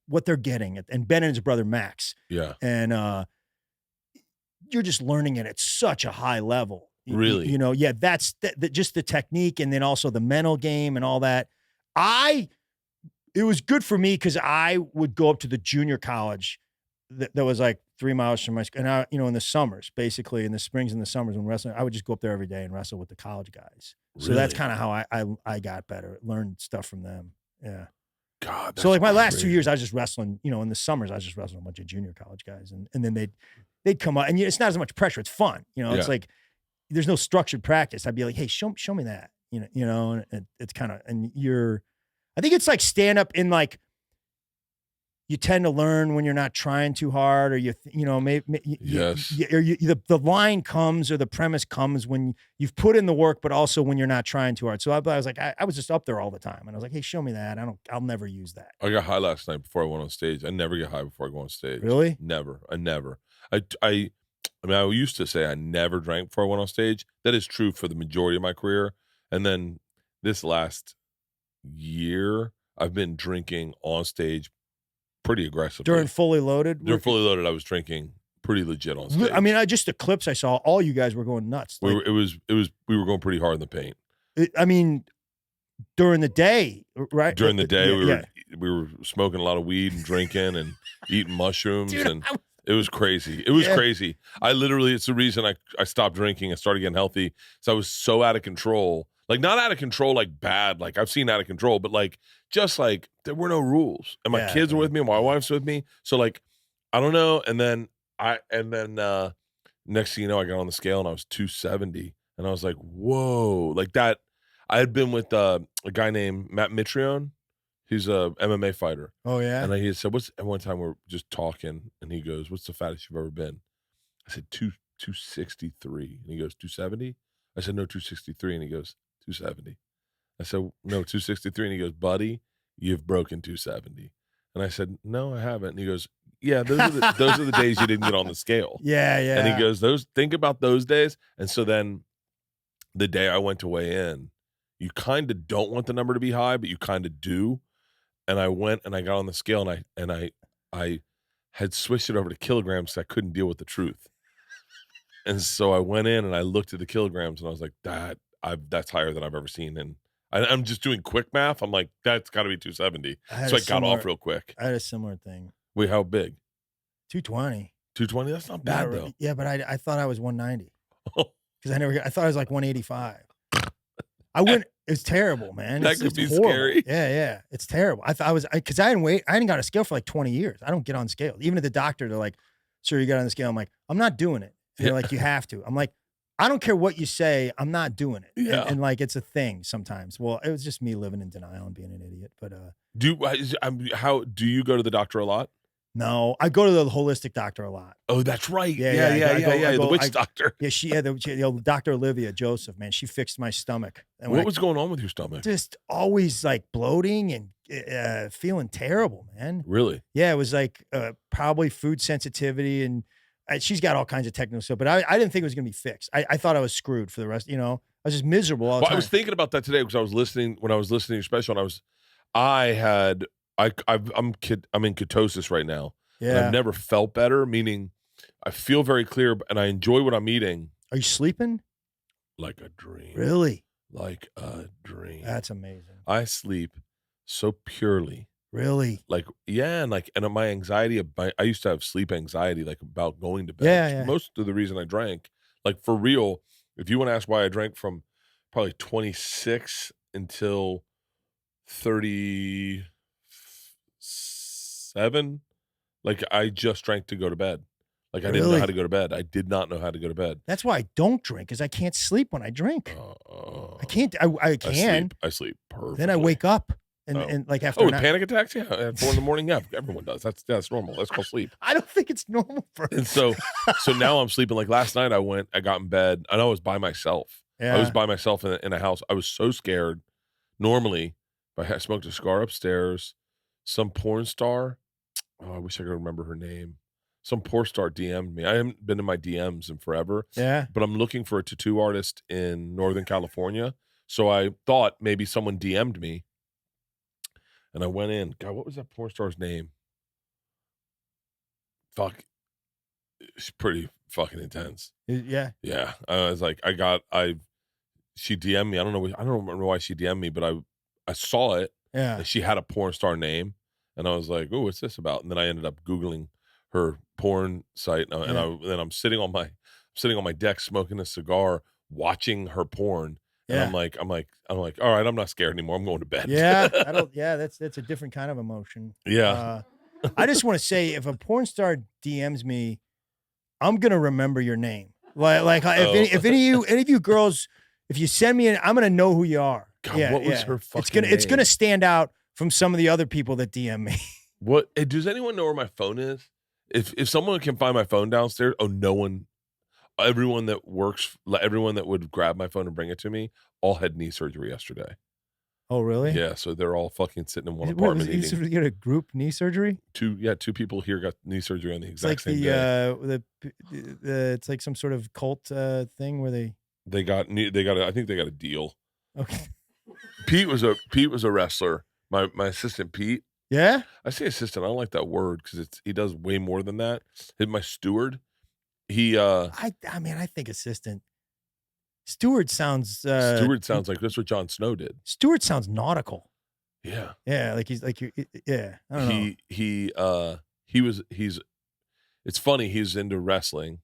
what they're getting, and Ben and his brother Max. Yeah. And you're just learning it at such a high level. Really? That's just the technique, and then also the mental game and all that. It was good for me because I would go up to the junior college that was like 3 miles from my school. And in the summers, basically in the springs and the summers when wrestling, I would just go up there every day and wrestle with the college guys. So that's kind of how I got better, learned stuff from them. Yeah. God. That's so like my last crazy. 2 years, I was just wrestling, in the summers, I was just wrestling a bunch of junior college guys. And then they'd come up, and it's not as much pressure. It's fun. It's like, there's no structured practice. I'd be like, "Hey, show me that," and it's kind of, and I think it's like stand up in like, you tend to learn when you're not trying too hard, or maybe the line comes or the premise comes when you've put in the work, but also when you're not trying too hard. So I was like, I was just up there all the time, and I was like, "Hey, show me that." I'll never use that. I got high last night before I went on stage. I never get high before I go on stage. Really? Never. I never. I used to say I never drank before I went on stage. That is true for the majority of my career. And then this last year, I've been drinking on stage pretty aggressively. During Fully Loaded? During Fully Loaded, I was drinking pretty legit on stage. I mean, just the clips I saw, all you guys were going nuts. We were going pretty hard in the paint. During the day, right? During the day, we were smoking a lot of weed and drinking and eating mushrooms. Dude, and it was crazy. It was crazy. It's the reason I stopped drinking and started getting healthy. So I was so out of control. Like, not out of control, like bad. Like, I've seen out of control, but like, just like, there were no rules. And my kids were with me, and my wife's with me. So like, I don't know. And then next thing you know, I got on the scale and I was 270. And I was like, whoa. Like that. I had been with a guy named Matt Mitrione. He's a MMA fighter. Oh, yeah? And he said, at one time we're just talking, and he goes, "What's the fattest you've ever been?" I said, 263. And he goes, 270? I said, "No, 263. And he goes, 270. I said, "No, 263. And he goes, "Buddy, you've broken 270. And I said, "No, I haven't." And he goes, "Yeah, those are the days you didn't get on the scale." Yeah. And he goes, think about those days. And so then the day I went to weigh in, you kind of don't want the number to be high, but you kind of do. And I went and I got on the scale, and I had switched it over to kilograms because I couldn't deal with the truth. And so I went in and I looked at the kilograms, and I was like, that's higher than I've ever seen. And I'm just doing quick math. I'm like, that's got to be 270. So I got off real quick. I had a similar thing. Wait, how big? 220. 220. That's not bad though. Yeah, but I thought I was 190 because I thought I was like 185. I went. It's terrible, man. That could it's be horrible. scary. Yeah, it's terrible. I thought I was because I hadn't got a scale for like 20 years. I don't get on scale. Even at the doctor, they're like, "Sir, you got on the scale." I'm like, "I'm not doing it." And they're like, "You have to." I'm like, "I don't care what you say. I'm not doing it." Yeah. And like it's a thing sometimes. Well, it was just me living in denial and being an idiot. But how do you go to the doctor a lot? no, I go to the holistic doctor a lot. Oh, that's right. Yeah, Yeah. The witch doctor. Yeah, Dr. Olivia Joseph, man, she fixed my stomach. And What was going on with your stomach? just always like bloating and feeling terrible, man. Really? Yeah, it was like probably food sensitivity, and she's got all kinds of technical stuff. But I didn't think it was gonna be fixed. I thought I was screwed for the rest. I was just miserable all the Well, time. I was thinking about that today because I was listening to your special, and I'm in ketosis right now. And Yeah. I've never felt better, meaning I feel very clear and I enjoy what I'm eating. Are you sleeping? Like a dream. Really? Like a dream. That's amazing. I sleep so purely. Really? Like, yeah, and my anxiety, I used to have sleep anxiety, like about going to bed. Yeah. Most of the reason I drank, like for real, if you want to ask why I drank from probably 26 until 37, like I just drank to go to bed. Like I didn't know Really? how to go to bed. I did not know how to go to bed. That's why I don't drink, because I can't sleep when I drink. I can't. I can. I sleep perfectly. Then I wake up and like after. Oh, with panic attacks? Yeah, at 4 a.m. Yeah, everyone does. That's normal. That's called sleep. I don't think it's normal for. And so now I'm sleeping. Like last night, I got in bed and I was by myself. Yeah. I was by myself in a house. I was so scared. Normally, if I smoked a cigar upstairs, some porn star. Oh, I wish I could remember her name. Some porn star DM'd me. I haven't been in my DMs in forever. Yeah. But I'm looking for a tattoo artist in Northern California. So I thought maybe someone DM'd me. And I went in. God, what was that porn star's name? Fuck. It's pretty fucking intense. Yeah. Yeah. I was like, she DM'd me. I don't remember why she DM'd me, but I saw it. Yeah. And she had a porn star name. And I was like, oh, what's this about? And then I ended up Googling her porn site. And then I'm sitting on my deck smoking a cigar, watching her porn. And I'm like, all right, I'm not scared anymore. I'm going to bed. Yeah. That's a different kind of emotion. Yeah. I just want to say, if a porn star DMs me, I'm gonna remember your name. Like if any of you girls, if you send me I'm gonna know who you are. God, what was her fucking name? It's gonna stand out from some of the other people that DM me. What? Does anyone know where my phone is? If someone can find my phone downstairs, everyone that would grab my phone and bring it to me, all had knee surgery yesterday. Oh, really? Yeah, so they're all fucking sitting in one apartment eating. You get a group knee surgery? Two people here got knee surgery on the It's exact like same day. It's like some sort of cult thing where they I think they got a deal. Okay. Pete was a wrestler. My assistant Pete. Yeah? I say assistant. I don't like that word because he does way more than that. My steward. I mean, I think assistant. Steward sounds like that's what Jon Snow did. Steward sounds nautical. Yeah. Yeah, like he's like yeah. I don't know. It's funny, he's into wrestling.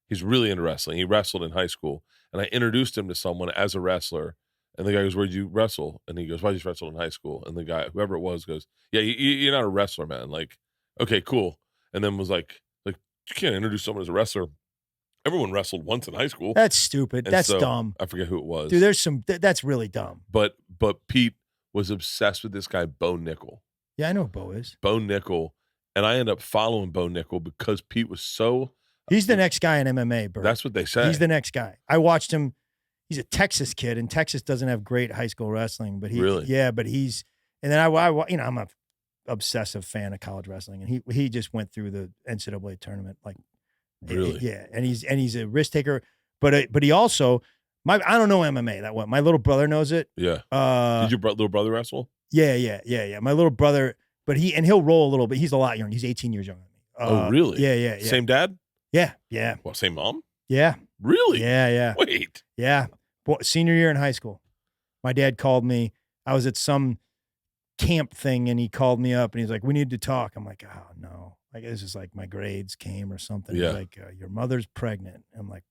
He's really into wrestling. He wrestled in high school. And I introduced him to someone as a wrestler. And the guy goes, "Where'd you wrestle?" And he goes, "Why did you wrestle in high school?" And the guy, whoever it was, goes, "Yeah, you're not a wrestler, man." Like, okay, cool. And then was like, you can't introduce someone as a wrestler. Everyone wrestled once in high school. That's stupid. And That's so, dumb. I forget who it was. Dude, that's really dumb. But Pete was obsessed with this guy, Bo Nickel. Yeah, I know who Bo is. Bo Nickel. And I ended up following Bo Nickel because Pete was so... He's the next guy in MMA, Bert. That's what they say. He's the next guy. I watched him. He's a Texas kid, and Texas doesn't have great high school wrestling. But Really? Yeah, but he's... And then I'm a obsessive fan of college wrestling, and he just went through the NCAA tournament. Like, really? Yeah, and he's a risk taker. But he also... I don't know MMA that well. My little brother knows it. Yeah. Did your little brother wrestle? Yeah. My little brother, but he'll roll a little bit. He's a lot younger. He's 18 years younger than me. Oh, really? Yeah. Same dad? Yeah. Well, same mom? Yeah. Really? Yeah. Wait. Yeah. Senior year in high school, my dad called me. I was at some camp thing, and he called me up and he's like, we need to talk. I'm like, oh no, like this is like my grades came or something. Yeah. He's like, your mother's pregnant. I'm like,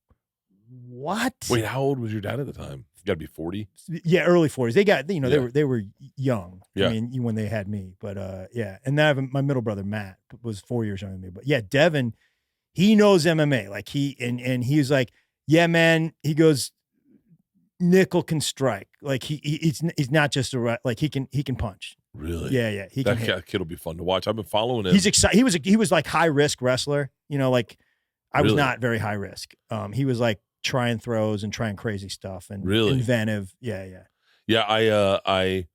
what? Wait, how old was your dad at the time? You got to be 40. Yeah, early 40s. They got, you know, Yeah. they were young. Yeah. I mean, when they had me, but yeah. And then I have my middle brother Matt was 4 years younger than me. But yeah, Devin, he knows MMA. Like and he's like, yeah, man. He goes, nickel can strike. Like he's not just like he can punch. Really? Yeah. He can. That kid will be fun to watch. I've been following him. He's excited. He was like high risk wrestler. You know, like I was Really? not very high risk. He was like trying throws and trying crazy stuff and Really inventive. Yeah. Yeah. I've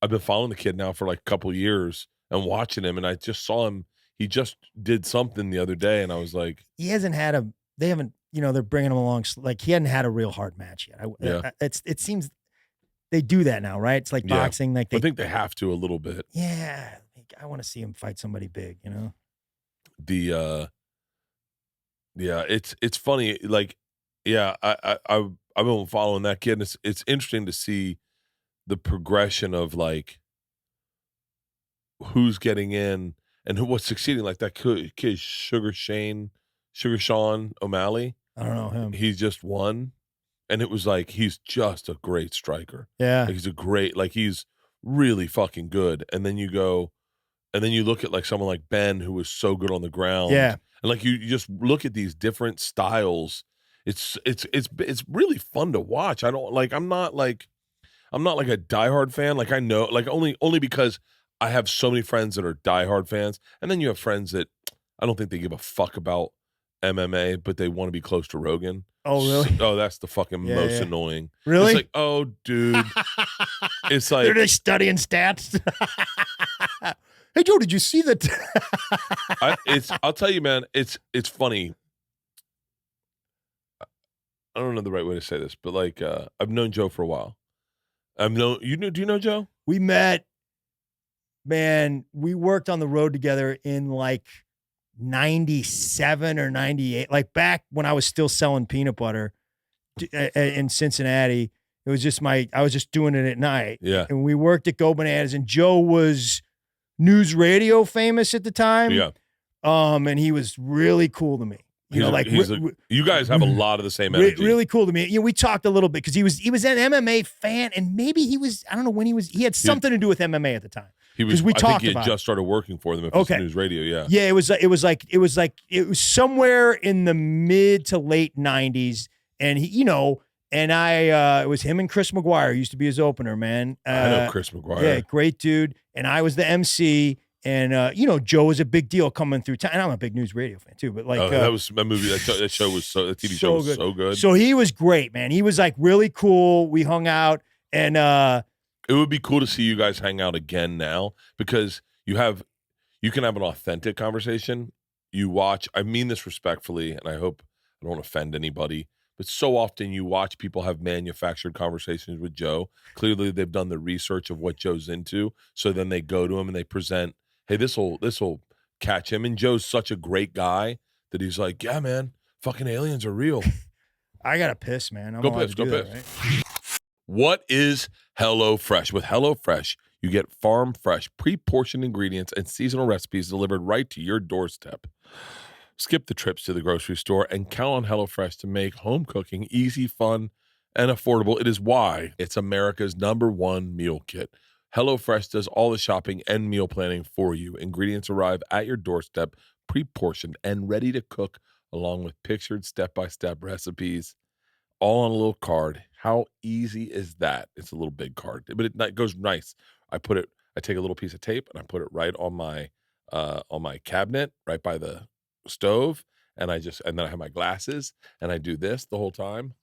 been following the kid now for like a couple of years and watching him, and I just saw him. He just did something the other day, and I was like, he hasn't had they haven't, you know, they're bringing him along. Like he hadn't had a real hard match yet. Yeah. It seems they do that now, right? It's like boxing. Like I think they have to a little bit. Yeah. I want to see him fight somebody big, you know? Yeah, it's funny. Like, yeah, I've been following that kid, and it's interesting to see the progression of like who's getting in and what's succeeding. Like that kid, Sugar Sean O'Malley. I don't know him. He's just won, and it was like he's just a great striker. Yeah, like he's really fucking good. And then you look at like someone like Ben, who was so good on the ground. Yeah. And like you just look at these different styles. It's really fun to watch. I'm not like a diehard fan. Like I know, like only because I have so many friends that are diehard fans, and then you have friends that I don't think they give a fuck about MMA, but they want to be close to Rogan. Oh really? Oh, that's the fucking most annoying. Really? It's like, oh, dude. It's like they're just studying stats. Hey Joe, did you see that? I'll tell you, man, it's funny. I don't know the right way to say this, but like I've known Joe for a while. Do you know Joe? We met, man, we worked on the road together in like 97 or 98, like back when I was still selling peanut butter in Cincinnati. It was just I was just doing it at night. Yeah. And we worked at Go Bananas, and Joe was news radio famous at the time. Yeah. And he was really cool to me. You know, like you guys have a lot of the same energy. Really cool to me. You know, we talked a little bit because he was an MMA fan, and maybe he had something to do with MMA at the time. I think he had just started working for them. If it's news radio, yeah. Yeah, it was somewhere in the mid to late 90s, and he, you know, and it was him and Chris McGuire used to be his opener, man. I know Chris McGuire. Yeah, great dude. And I was the MC. And you know, Joe was a big deal coming through town. And I'm a big news radio fan too, but like that show was that TV show was so good. So he was great, man. He was like really cool. We hung out, and it would be cool to see you guys hang out again now, because you can have an authentic conversation. You watch, I mean this respectfully, and I hope I don't offend anybody, but so often you watch people have manufactured conversations with Joe. Clearly they've done the research of what Joe's into, so then they go to him and they present, hey, this will catch him. And Joe's such a great guy that he's like, yeah, man, fucking aliens are real. I gotta piss, man. Go piss. Right? What is HelloFresh? With HelloFresh, you get farm fresh, pre-portioned ingredients and seasonal recipes delivered right to your doorstep. Skip the trips to the grocery store and count on HelloFresh to make home cooking easy, fun, and affordable. It is why it's America's #1 meal kit. HelloFresh does all the shopping and meal planning for you. Ingredients arrive at your doorstep, pre-portioned and ready to cook, along with pictured step-by-step recipes, all on a little card. How easy is that? It's a little big card, but it goes nice. I take a little piece of tape and I put it right on my cabinet, right by the stove, and then I have my glasses and I do this the whole time.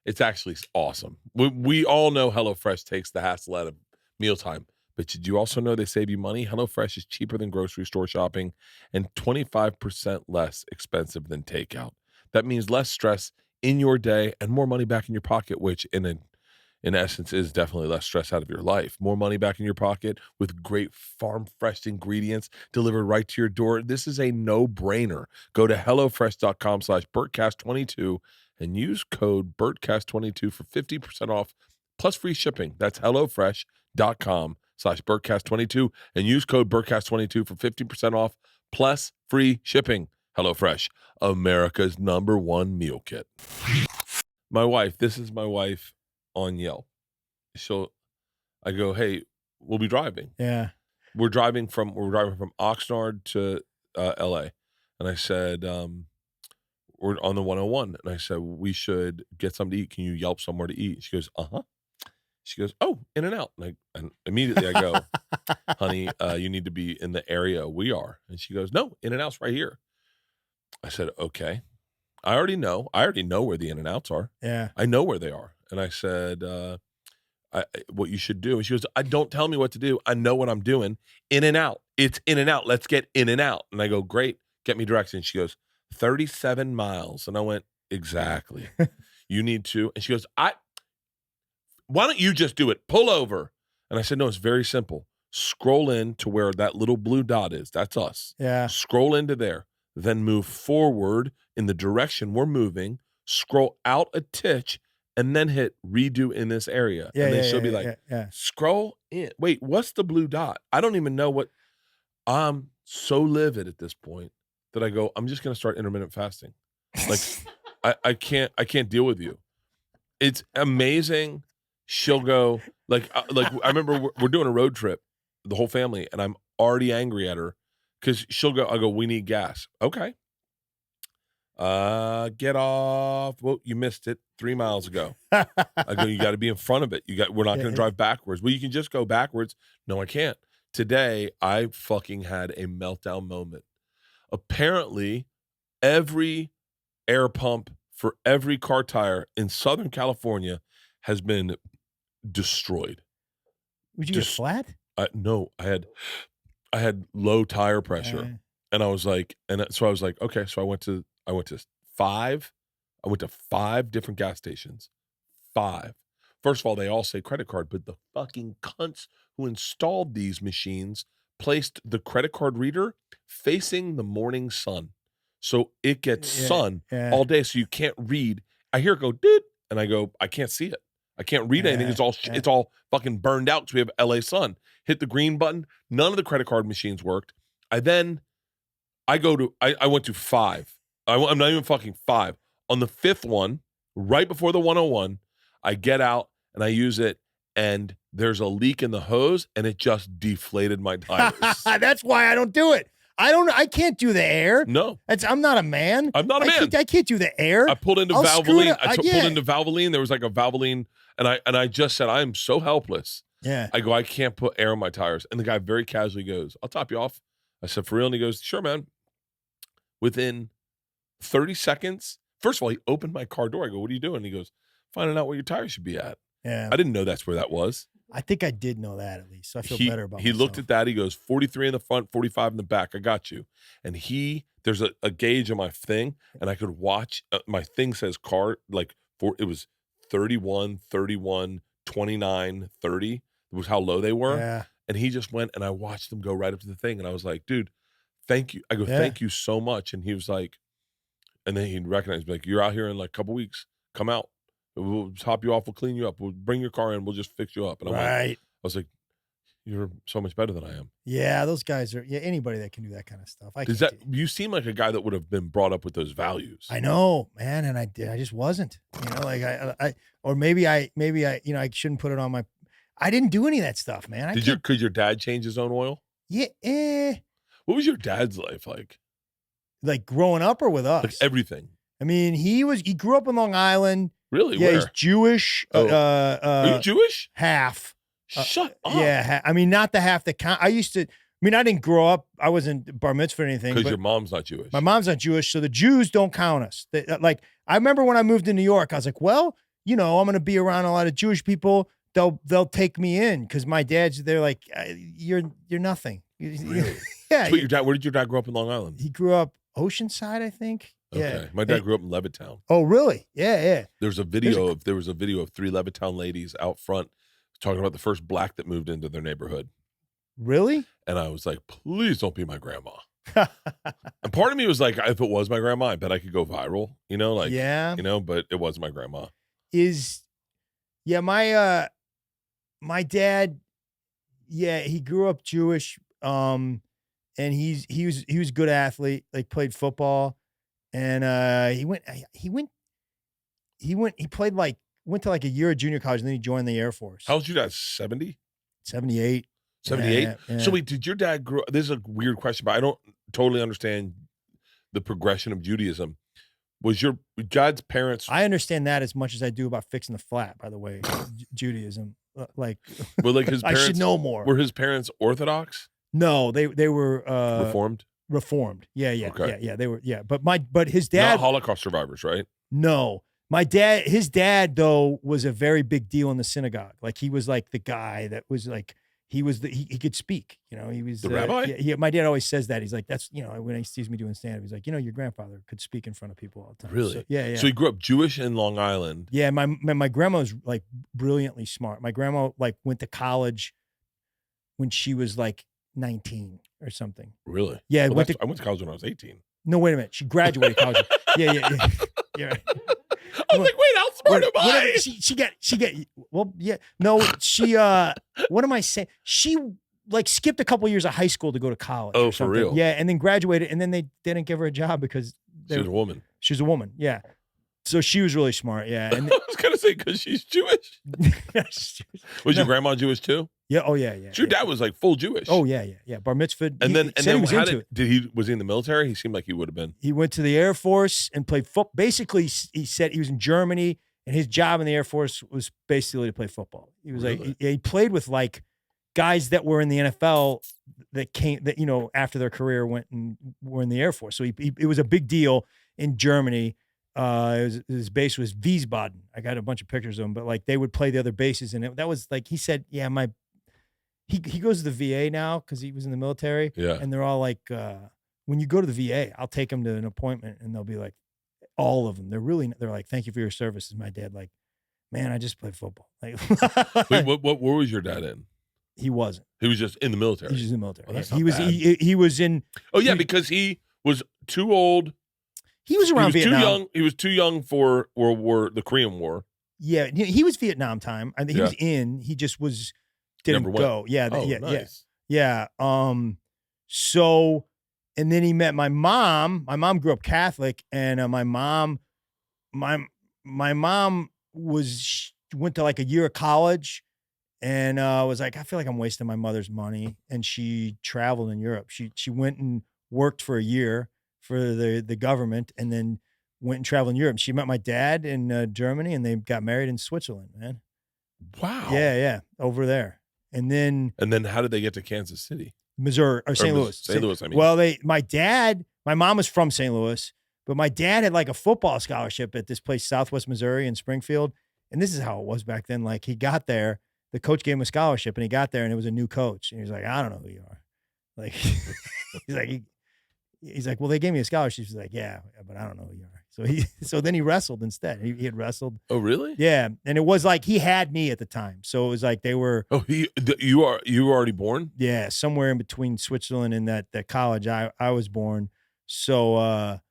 It's actually awesome. We all know HelloFresh takes the hassle out of mealtime, but did you also know they save you money? HelloFresh is cheaper than grocery store shopping and 25% less expensive than takeout. That means less stress in your day and more money back in your pocket, which in essence is definitely less stress out of your life. More money back in your pocket with great farm fresh ingredients delivered right to your door. This is a no-brainer. Go to HelloFresh.com/Bertcast22 and use code Bertcast22 for 50% off plus free shipping. That's HelloFresh.com HelloFresh.com/Bertcast22 and use code Bertcast22 for 15% off plus free shipping. HelloFresh, America's #1 meal kit. My wife, this is my wife on Yelp. I go, hey, we'll be driving. Yeah. We're driving from Oxnard to LA. And I said, we're on the 101. And I said, we should get something to eat. Can you Yelp somewhere to eat? She goes, uh-huh. She goes, oh, In-N-Out. And immediately I go, honey, you need to be in the area we are. And she goes, no, In-N-Out's right here. I said, okay. I already know where the In-N-Outs are. Yeah. I know where they are. And I said, what you should do. And she goes, don't tell me what to do. I know what I'm doing. In-N-Out. It's In-N-Out. Let's get In-N-Out. And I go, great. Get me directions. She goes, 37 miles. And I went, exactly. You need to. And she goes, why don't you just do it? Pull over. And I said, no, it's very simple. Scroll in to where that little blue dot is. That's us. Yeah. Scroll into there. Then move forward in the direction we're moving. Scroll out a titch. And then hit redo in this area. Yeah, and then yeah, she'll be yeah, like, yeah. scroll in. Wait, what's the blue dot? I don't even know what. I'm so livid at this point that I go, I'm just going to start intermittent fasting. Like, I can't deal with you. It's amazing. She'll go, like I remember we're doing a road trip, the whole family, and I'm already angry at her because she'll go, I go, we need gas. Okay. Get off. Well, you missed it 3 miles ago. I go, you got to be in front of it. We're not going to drive backwards. Well, you can just go backwards. No, I can't. Today, I fucking had a meltdown moment. Apparently, every air pump for every car tire in Southern California has been destroyed. Would you get flat? No, I had low tire pressure. And I was like, okay. So I went to 5 different gas stations. 5. First of all, they all say credit card, but the fucking cunts who installed these machines placed the credit card reader facing the morning sun. So it gets sun all day. So you can't read. I hear it go, dude. And I go, I can't see it. I can't read anything. It's all fucking burned out because we have LA sun. Hit the green button. None of the credit card machines worked. I went to 5. I'm not even fucking 5. On the 5th one, right before the 101, I get out and I use it, and there's a leak in the hose, and it just deflated my tires. That's why I don't do it. I can't do the air. No. I'm not a man. I'm not a man. I can't do the air. I pulled into Valvoline. Pulled into Valvoline. There was like a Valvoline, and I just said, I am so helpless. Yeah. I go, I can't put air on my tires. And the guy very casually goes, I'll top you off. I said, for real? And he goes, sure, man. Within 30 seconds, first of all, he opened my car door. I go, what are you doing? He goes, finding out where your tires should be at. Yeah. I didn't know that's where that was. I think I did know that at least. So I feel better about He myself. looked at that. He goes, 43 in the front, 45 in the back. I got you. And there's a gauge on my thing, and I could watch. My thing says car, it was 31, 31, 29, 30. It was how low they were. Yeah. And he just went, and I watched them go right up to the thing. And I was like, dude, thank you. I go, thank you so much. And he was like, and then he recognized me, like, you're out here in like a couple weeks. Come out. We'll top you off. We'll clean you up. We'll bring your car in. We'll just fix you up. And I was like, you're so much better than I am. Yeah, those guys are. Yeah, anybody that can do that kind of stuff. You seem like a guy that would have been brought up with those values. I know, man, and I just wasn't. Like I shouldn't put it on my. I didn't do any of that stuff, man. Could your dad change his own oil? Yeah. What was your dad's life like? Like growing up or with us? Like everything. I mean, he grew up in Long Island. Really? Yeah, where? He's Jewish. Are you Jewish? Half. Shut up. Yeah. I mean, not the half that count. I didn't grow up. I wasn't bar mitzvah or anything. Because your mom's not Jewish. My mom's not Jewish, so the Jews don't count us. I remember when I moved to New York, I was like, well, I'm going to be around a lot of Jewish people. They'll take me in because my dad's. They're like, you're nothing. Really? Yeah. So where did your dad grow up in Long Island? He grew up Oceanside, I think. Okay. Yeah. My dad grew up in Levittown. Oh, really? Yeah. There was a video of 3 Levittown ladies out front talking about the first black that moved into their neighborhood. Really? And I was like, please don't be my grandma. And part of me was like, if it was my grandma, I bet I could go viral, but it was my grandma. My dad, he grew up Jewish. And he was a good athlete, like played football, and he played like went to like a year of junior college, and then he joined the Air Force. How old you dad? 70? 78. 78? Yeah. So wait, did your dad grow? This is a weird question, but I don't totally understand the progression of Judaism. Was your dad's parents? I understand that as much as I do about fixing the flat. By the way, Judaism, like, Well, like his parents, I should know more. Were his parents Orthodox? No, they were Reformed. Reformed. Yeah. Okay. Yeah. They were. Yeah, but his dad, Not Holocaust survivors, right? No, his dad though was a very big deal in the synagogue. Like he was like the guy that was like he could speak. You know, he was the rabbi. Yeah, my dad always says that. He's like, that's, you know, when he sees me doing stand-up, he's like, you know, your grandfather could speak in front of people all the time. Really? So, yeah. So he grew up Jewish in Long Island. Yeah, my grandma was like brilliantly smart. My grandma like went to college when she was like 19 or something. Really? Yeah, I went to college when I was 18. No, wait a minute. She graduated college. Yeah. Yeah. I was like, wait, how smart am I? She got well, yeah. No, she what am I saying? She like skipped a couple years of high school to go to college. Oh, or for real? Yeah, and then graduated, and then they didn't give her a job because She was a woman. She's a woman, yeah. So she was really smart, yeah. And I was gonna say because she's Jewish. Was your grandma Jewish too? Yeah. Oh yeah. Your dad was like full Jewish. Oh yeah. Bar mitzvah. And then he was how into it. Was he in the military? He seemed like he would have been. He went to the Air Force and played football. Basically, he said he was in Germany, and his job in the Air Force was basically to play football. He was Really? like he played with like guys that were in the NFL that you know after their career went and were in the Air Force. So it was a big deal in Germany. His base was Wiesbaden. I got a bunch of pictures of him, but like they would play the other bases, and that was like he said, yeah, he goes to the VA now because he was in the military. Yeah. And they're all like, when you go to the VA, I'll take him to an appointment, and they'll be like, all of them. They're like, thank you for your services. My dad, like, man, I just played football. Like, wait, what war was your dad in? He wasn't. He was just in the military. He was just in the military. Oh, that's he not was. bad. He was in. Oh yeah, because he was too old. He was around Vietnam. Too young. He was too young for the Korean War. Yeah, he was Vietnam time. I think he Yeah. was in. He just didn't Never go. Yeah, Oh, yeah, nice. yeah. So, and then he met my mom. My mom grew up Catholic, and my mom went to like a year of college, and was like, I feel like I'm wasting my mother's money, and she traveled in Europe. She went and worked for a year for the government, and then went and traveled in Europe. She met my dad in Germany, and they got married in Switzerland, man. Wow. Yeah, over there. And then How did they get to Kansas City? Missouri or St. Louis. St. Louis, I mean. Well, my mom was from St. Louis, but my dad had like a football scholarship at this place, Southwest Missouri in Springfield. And this is how it was back then. Like he got there, the coach gave him a scholarship, and he got there, and it was a new coach. And he was like, I don't know who you are. Like, he's like, well, they gave me a scholarship. He's like, yeah, but I don't know who you are. So then he wrestled instead. He had wrestled. Oh, really? Yeah. And it was like, he had me at the time. So it was like, they were. Oh, you were already born? Yeah. Somewhere in between Switzerland and that college I was born. So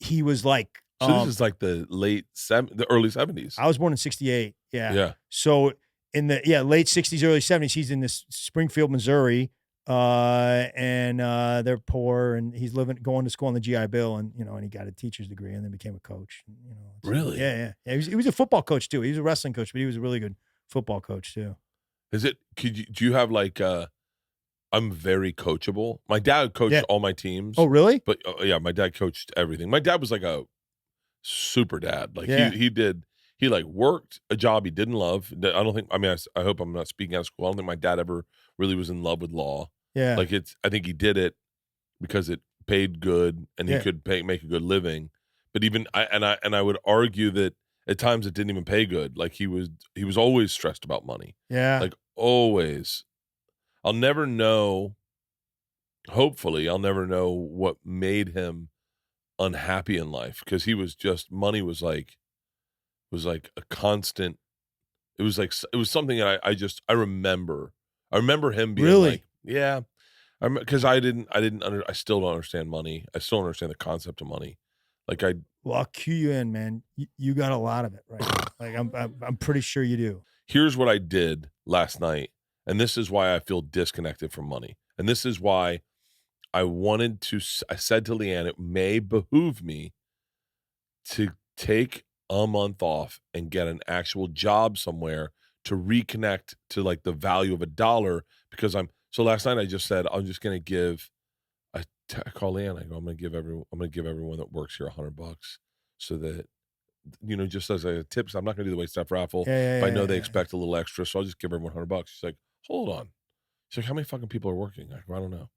he was like. So this is like the early 70s. I was born in 68. Yeah. Yeah. So in the late 60s, early 70s, he's in this Springfield, Missouri. And they're poor, and he's going to school on the GI Bill, and and he got a teacher's degree, and then became a coach. Really? Yeah. He was a football coach too. He was a wrestling coach, but he was a really good football coach too. Do you have like I'm very coachable. My dad coached all my teams. Oh, really? But yeah, my dad coached everything. My dad was like a super dad. Like he like worked a job he didn't love. I hope I'm not speaking out of school. I don't think my dad ever really was in love with law. Yeah. Like I think he did it because it paid good and he could make a good living. But even I would argue that at times it didn't even pay good. Like he was always stressed about money. Yeah. Like always. I'll never know. Hopefully, I'll never know what made him unhappy in life, because he was just money was like a constant. It was something that I remember. I remember him being really? Like, yeah, because I still don't understand money. I still don't understand the concept of money. Like well, I'll cue you in, man. You got a lot of it right now. Like I'm pretty sure you do. Here's what I did last night, And this is why I feel disconnected from money. And this is why I said to LeeAnn, it may behoove me to take a month off and get an actual job somewhere to reconnect to like the value of a dollar, because so last night I just said, I'm just going to give, I call LeeAnn, I go, I'm going to give everyone that works here $100 so that, just as a tip, I'm not going to do the wait staff raffle. But I know they expect a little extra, so I'll just give everyone $100. She's like, hold on. She's like, how many fucking people are working? I go, I don't know.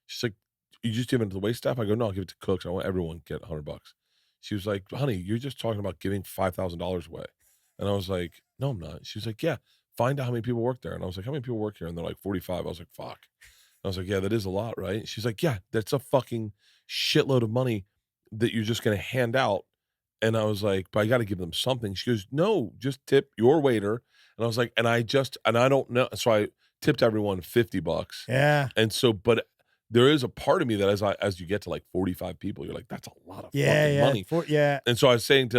She's like, you just give it to the wait staff? I go, no, I'll give it to cooks. I want everyone to get $100. She was like, honey, you're just talking about giving $5,000 away. And I was like, no, I'm not. She was like, yeah, find out how many people work there. And I was like, how many people work here? And they're like 45. I was like, fuck. I was like, yeah, that is a lot, right? She's like, yeah, that's a fucking shitload of money that you're just going to hand out. And I was like, but I got to give them something. She goes, no, just tip your waiter. And I was like, and I don't know. So I tipped everyone $50. Yeah. And so, but there is a part of me that as you get to like 45 people, you're like, that's a lot of fucking money. And so I was saying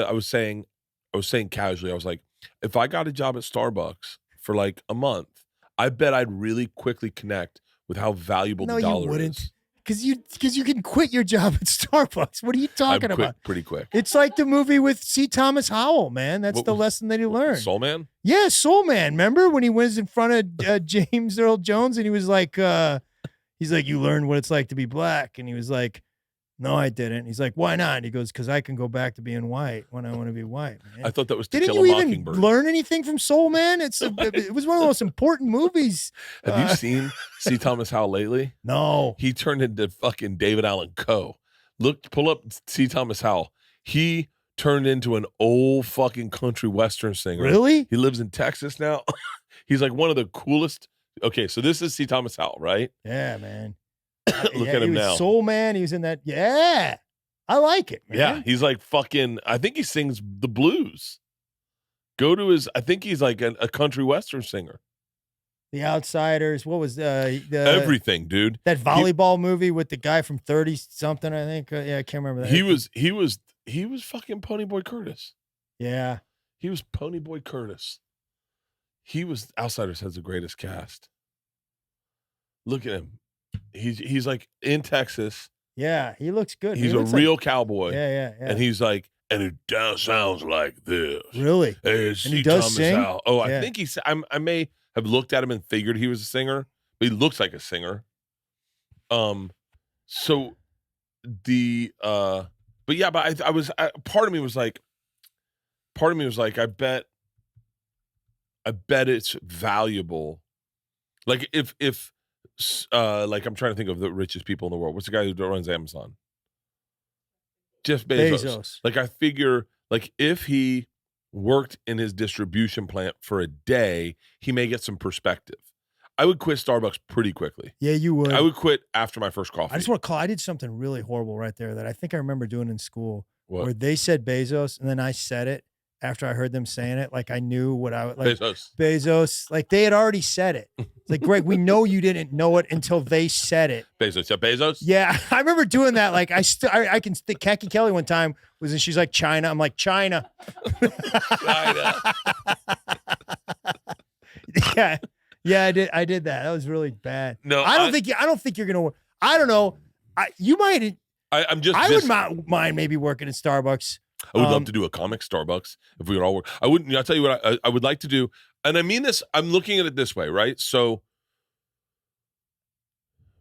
casually, I was like, if I got a job at Starbucks for like a month, I bet I'd really quickly connect with how valuable the dollar is. Because you can quit your job at Starbucks. What are you talking about? Pretty quick. It's like the movie with C. Thomas Howell, man. That's the lesson that he learned. Soul Man? Yeah, Soul Man. Remember when he was in front of James Earl Jones and he was like, he's like, you learned what it's like to be black. And he was like, no, I didn't. He's like, why not? And he goes, because I can go back to being white when I want to be white, man. I thought that was To Didn't Kill you a even Mockingbird. learn anything from Soul Man? It was one of the most important movies. Have you seen C. Thomas Howell lately? No. He turned into fucking David Allan Coe. Pull up C. Thomas Howell. He turned into an old fucking country western singer. Really? He lives in Texas now. He's like one of the coolest. Okay, so this is C. Thomas Howell, right? Yeah, man. Look at him now. Soul Man. He was in that. Yeah. I like it, man. Yeah, he's like fucking, I think he sings the blues. I think he's like a country western singer. The Outsiders. What was the everything, dude? That volleyball movie with the guy from 30 something, I think. Yeah, I can't remember that. He was fucking Ponyboy Curtis. Yeah. He was Ponyboy Curtis. Outsiders has the greatest cast. Look at him. He's like in Texas. Yeah, he looks good. He's a real cowboy. Yeah. And he's like, and it sounds like this. Really? And he does sing? Oh, I think I may have looked at him and figured he was a singer, but he looks like a singer. So but yeah, but part of me was like, I bet it's valuable. Like if like I'm trying to think of the richest people in the world. What's the guy who runs Amazon? Jeff Bezos. Like I figure, like if he worked in his distribution plant for a day, he may get some perspective. I would quit Starbucks pretty quickly. Yeah, you would. I would quit after my first coffee. I just want to call. I did something really horrible right there that I think I remember doing in school. What? Where they said Bezos and then I said it after I heard them saying it. Like I knew what I would like. Bezos. Like they had already said it. It's like, Greg, we know you didn't know it until they said it. Bezos. Yeah, Bezos? Yeah. I remember doing that. Like I can think Khaki Kelly one time was, and she's like, China. I'm like, China. China. Yeah. Yeah, I did that. That was really bad. No, I don't think you're gonna. I don't know. You might. I would mind maybe working at Starbucks. I would love to do a comic Starbucks if we would all work. I wouldn't. I'll tell you what I would like to do, and I mean this. I'm looking at it this way, right? So,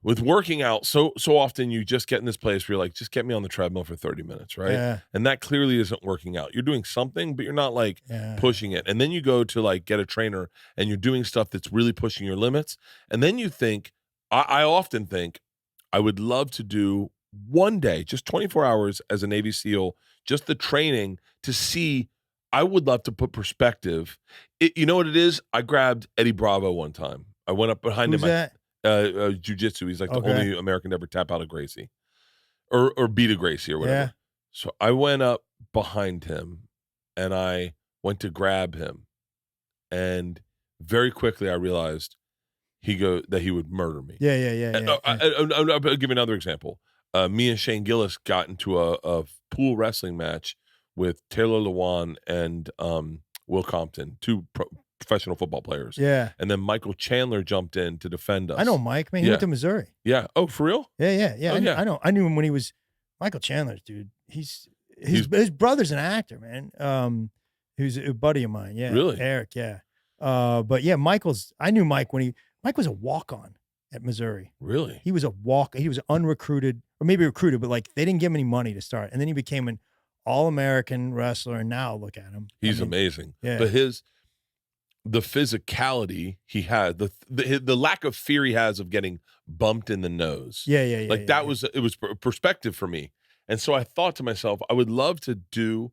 with working out, so often you just get in this place where you're like, just get me on the treadmill for 30 minutes, right? Yeah. And that clearly isn't working out. You're doing something, but you're not like pushing it. And then you go to like get a trainer, and you're doing stuff that's really pushing your limits. And then you think, I often think, I would love to do one day, just 24 hours as a Navy SEAL, just the training to see. I would love to put perspective. You know what it is? I grabbed Eddie Bravo one time. I went up behind Who's him. That? Jiu-jitsu. He's like the only American to ever tap out a Gracie or beat a Gracie or whatever. Yeah. So I went up behind him and I went to grab him, and very quickly I realized that he would murder me. Yeah. I'll give you another example. Me and Shane Gillis got into a pool wrestling match with Taylor Lewan and Will Compton, two professional football players. Yeah. And then Michael Chandler jumped in to defend us. I know Mike, man. He Yeah. went to Missouri. Yeah. Oh, for real? Yeah. Oh, yeah. I know. I knew him when he was Michael Chandler's dude. His brother's an actor, man. He was a buddy of mine. Yeah. Really? Eric. Yeah. But yeah, I knew Mike when Mike was a walk-on at Missouri. Really? He was unrecruited, or maybe recruited, but like they didn't give him any money to start. And then he became an All-American wrestler. And now look at him. He's amazing. Yeah. But the physicality he had, the lack of fear he has of getting bumped in the nose. Yeah. It was perspective for me. And so I thought to myself, initially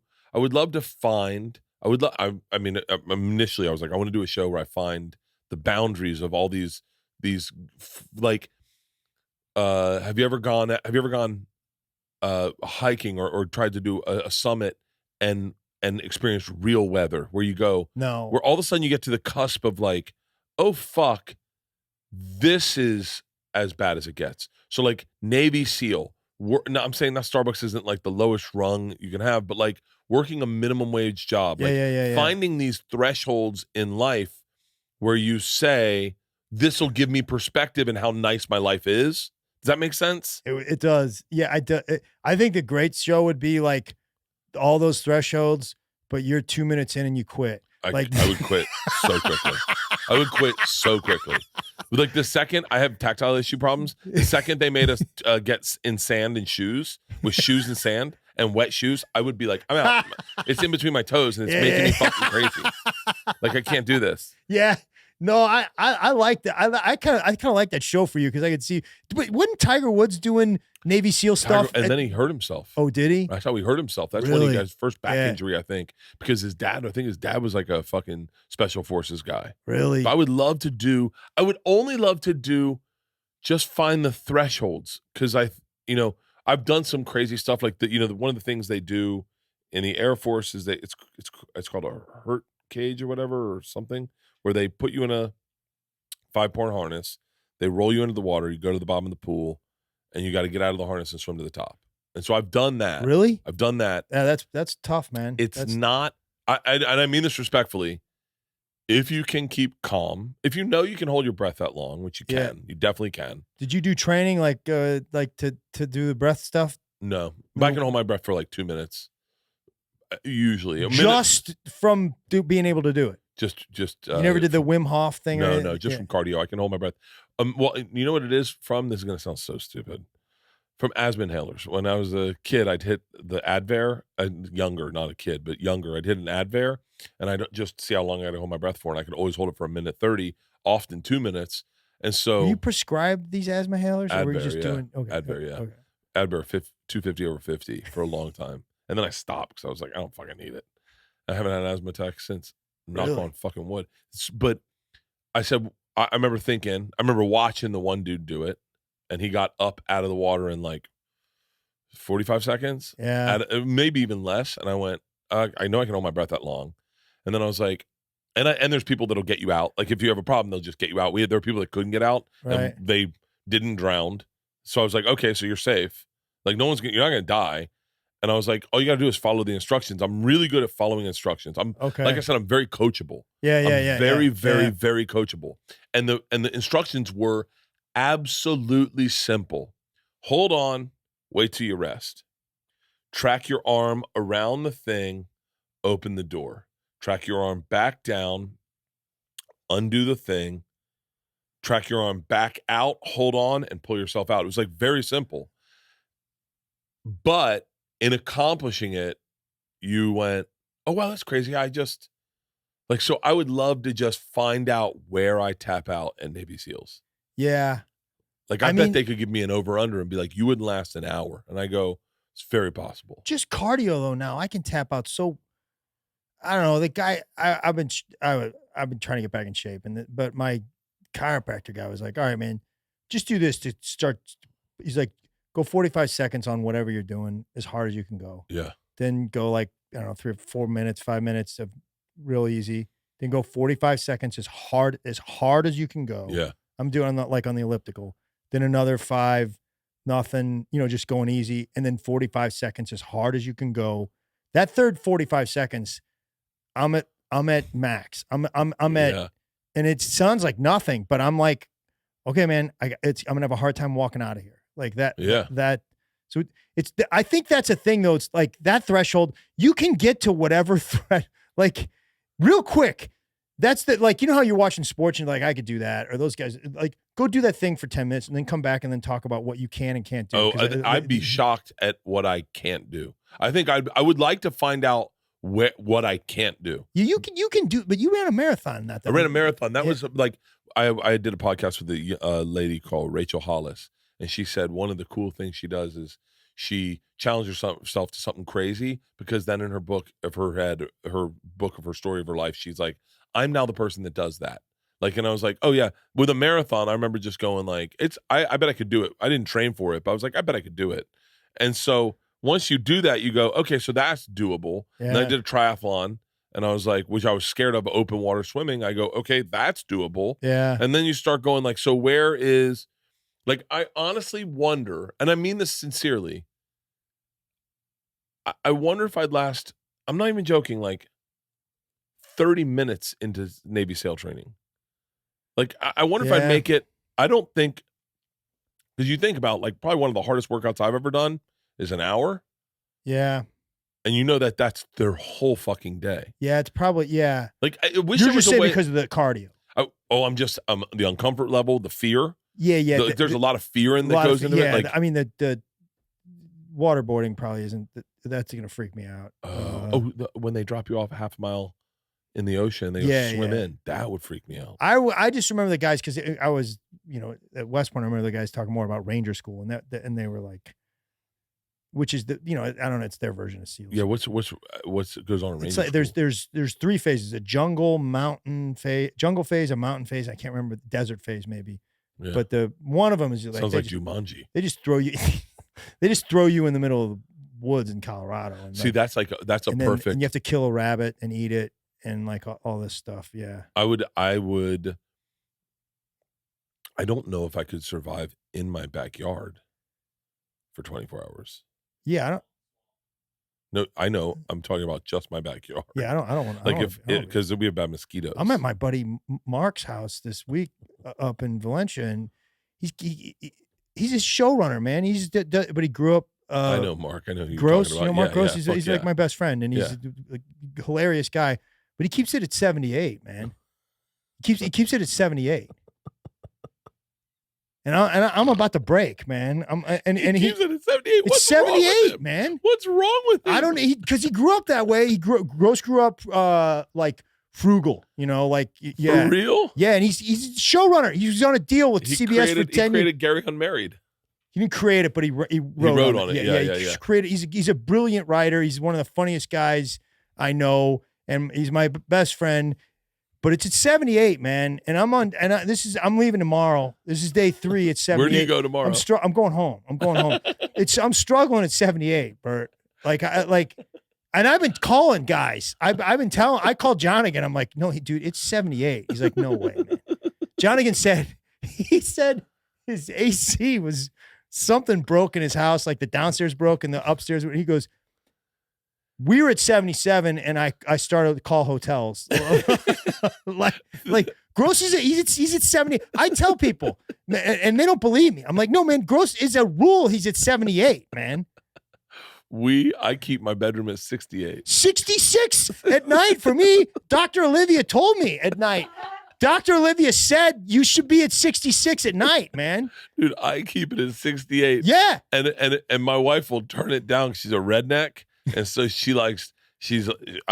I was like, I want to do a show where I find the boundaries of all these like, have you ever gone hiking or tried to do a summit and experience real weather where you go, No. where all of a sudden you get to the cusp of like, oh fuck, this is as bad as it gets. So like Navy SEAL, no, I'm saying that Starbucks isn't like the lowest rung you can have, but like working a minimum wage job, finding these thresholds in life where you say, this will give me perspective in how nice my life is. Does that make sense? It does. Yeah, I think the great show would be like all those thresholds, but you're 2 minutes in and you quit. I would quit so quickly. I would quit so quickly. Like the second I have tactile issue problems, the second they made us get in sand and shoes, with shoes and sand and wet shoes, I would be like, I'm out. It's in between my toes and it's making me fucking crazy. Like I can't do this. Yeah. No, I like that. I kind of like that show for you because I could see. But wasn't Tiger Woods doing Navy SEAL stuff? And then he hurt himself. Oh, did he? That's how he hurt himself. That's when he got his first back injury, I think, because his dad was like a fucking special forces guy. Really? But I would only love to do just find the thresholds because I've done some crazy stuff like one of the things they do in the Air Force is it's called a hurt cage or whatever or something, where they put you in a 5-point harness, they roll you into the water, you go to the bottom of the pool, and you got to get out of the harness and swim to the top. And so I've done that. Really? I've done that. Yeah, that's tough, man. That's not. And I mean this respectfully. If you can keep calm, if you know you can hold your breath that long, which you can, you definitely can. Did you do training like to do the breath stuff? No, but I can hold my breath for like 2 minutes. Usually, from being able to do it. Just you never did the Wim Hof thing? No, just from cardio. I can hold my breath. Well, you know what it is from? This is going to sound so stupid. From asthma inhalers. When I was a kid, I'd hit the Advair. Younger, not a kid, but younger. I'd hit an Advair, and I'd just see how long I had to hold my breath for, and I could always hold it for a minute 30, often 2 minutes. And so, were you prescribed these asthma inhalers, or were you just doing? Okay, Advair, yeah. Okay. Advair 250 over 50 for a long time, and then I stopped because I was like, I don't fucking need it. I haven't had an asthma attack since. Knock on fucking wood. But I said, I remember watching the one dude do it, and he got up out of the water in like 45 seconds. Yeah. Maybe even less. And I went, I know I can hold my breath that long. And then I was like, and there's people that'll get you out. Like if you have a problem, they'll just get you out. There were people that couldn't get out, and they didn't drown. So I was like, okay, so you're safe. Like you're not going to die. And I was like, all you got to do is follow the instructions. I'm really good at following instructions. Like I said, I'm very coachable. Very coachable. And the instructions were absolutely simple. Hold on, wait till you rest. Track your arm around the thing, open the door. Track your arm back down, undo the thing. Track your arm back out, hold on, and pull yourself out. It was like very simple. But in accomplishing it, you went, oh, wow, that's crazy. So I would love to just find out where I tap out at Navy SEALs. Yeah. Like, I bet they could give me an over-under and be like, you wouldn't last an hour. And I go, it's very possible. Just cardio, though, now. I can tap out so, I don't know, the guy, I've been trying to get back in shape, but my chiropractor guy was like, all right, man, just do this to start. He's like, go 45 seconds on whatever you're doing as hard as you can go. Yeah. Then go like, I don't know, 3 or 4 minutes, 5 minutes of real easy. Then go 45 seconds as hard as you can go. Yeah. I'm doing like on the elliptical. Then another 5, nothing, just going easy. And then 45 seconds as hard as you can go. That third 45 seconds, I'm I'm at max. I'm at, Yeah. and it sounds like nothing, but I'm like, okay, man, I'm gonna have a hard time walking out of here like that. Yeah. So I think that's a thing though. It's like that threshold. You can get to whatever threat, like real quick. That's the, like, you know how you're watching sports and you're like, I could do that, or those guys, like, go do that thing for 10 minutes and then come back and then talk about what you can and can't do. Oh, I'd be shocked at what I can't do. I think I would like to find out what I can't do. You can do, but you ran a marathon. I ran a marathon. That was like, I did a podcast with a lady called Rachel Hollis, and she said one of the cool things she does is she challenges herself to something crazy, because then in her book of her book of her story of her life, she's like, I'm now the person that does that. Like, and I was like, oh yeah, with a marathon, I remember just going like, I bet I could do it. I didn't train for it, but I was like, I bet I could do it. And so once you do that, you go, okay, so that's doable. Yeah. And I did a triathlon, and I was like, which I was scared of open water swimming. I go, okay, that's doable. Yeah. And then you start going like, so where is, like, I honestly wonder, and I mean this sincerely, I wonder if I'd last, I'm not even joking, like 30 minutes into Navy SEAL training. Like, I wonder if I'd make it. I don't think, because you think about, like, probably one of the hardest workouts I've ever done is an hour. Yeah. And you know that's their whole fucking day. Yeah, it's probably, yeah. Like, I wish You're it was just saying because of the cardio. I'm just, the uncomfort level, the fear. Yeah. There's a lot of fear that goes into it. Like, I mean, the waterboarding probably isn't, that's going to freak me out. When they drop you off a half a mile in the ocean, they go swim in. That would freak me out. I just remember the guys, because I was, at West Point, I remember the guys talking more about Ranger School, and and they were like, which is the, I don't know, it's their version of SEALs. Yeah, what's goes on in Ranger School? There's three phases: a jungle phase, a mountain phase. I can't remember, the desert phase maybe. Yeah. But the one of them is like, sounds like Jumanji. They just throw you. They just throw you in the middle of the woods in Colorado. And see, that's a perfect. And you have to kill a rabbit and eat it, and like all this stuff. Yeah. I don't know if I could survive in my backyard for 24 hours. Yeah, I don't. No, I know. I'm talking about just my backyard. Yeah, I don't want. Like, because we have bad mosquitoes. I'm at my buddy Mark's house this week up in Valencia, and he's a showrunner, man. But he grew up. I know Mark. I know who Gross. You're talking about. Mark Gross. He's like my best friend, and he's a hilarious guy. But he keeps it at 78, man. He keeps it at 78. And I'm about to break, man. He keeps it at 78. It's 78, man. What's wrong with him? I don't know, because he grew up that way. Gross grew up like frugal, like, yeah. For real? Yeah, and he's a showrunner. He was on a deal with CBS for 10 years. He created Gary Unmarried. He didn't create it, but he wrote on it. Yeah. Created. He's a brilliant writer. He's one of the funniest guys I know, and he's my best friend. But it's at 78, man, and I'm leaving tomorrow. This is day 3 at 78. Where do you go tomorrow? I'm going home. I'm struggling at 78, Bert. And I've been calling guys. I called John again. I'm like, no, dude, it's 78. He's like, no way, man. John again said his AC was something broke in his house, like the downstairs broke and the upstairs. He goes, we were at 77, and I started to call hotels. like Gross he's at 70. I tell people, and they don't believe me. I'm like, no, man, Gross is a rule. He's at 78, man. I keep my bedroom at 68. 66 at night for me. Dr. Olivia told me at night. Dr. Olivia said you should be at 66 at night, man. Dude, I keep it at 68. Yeah. And my wife will turn it down. She's a redneck. And so I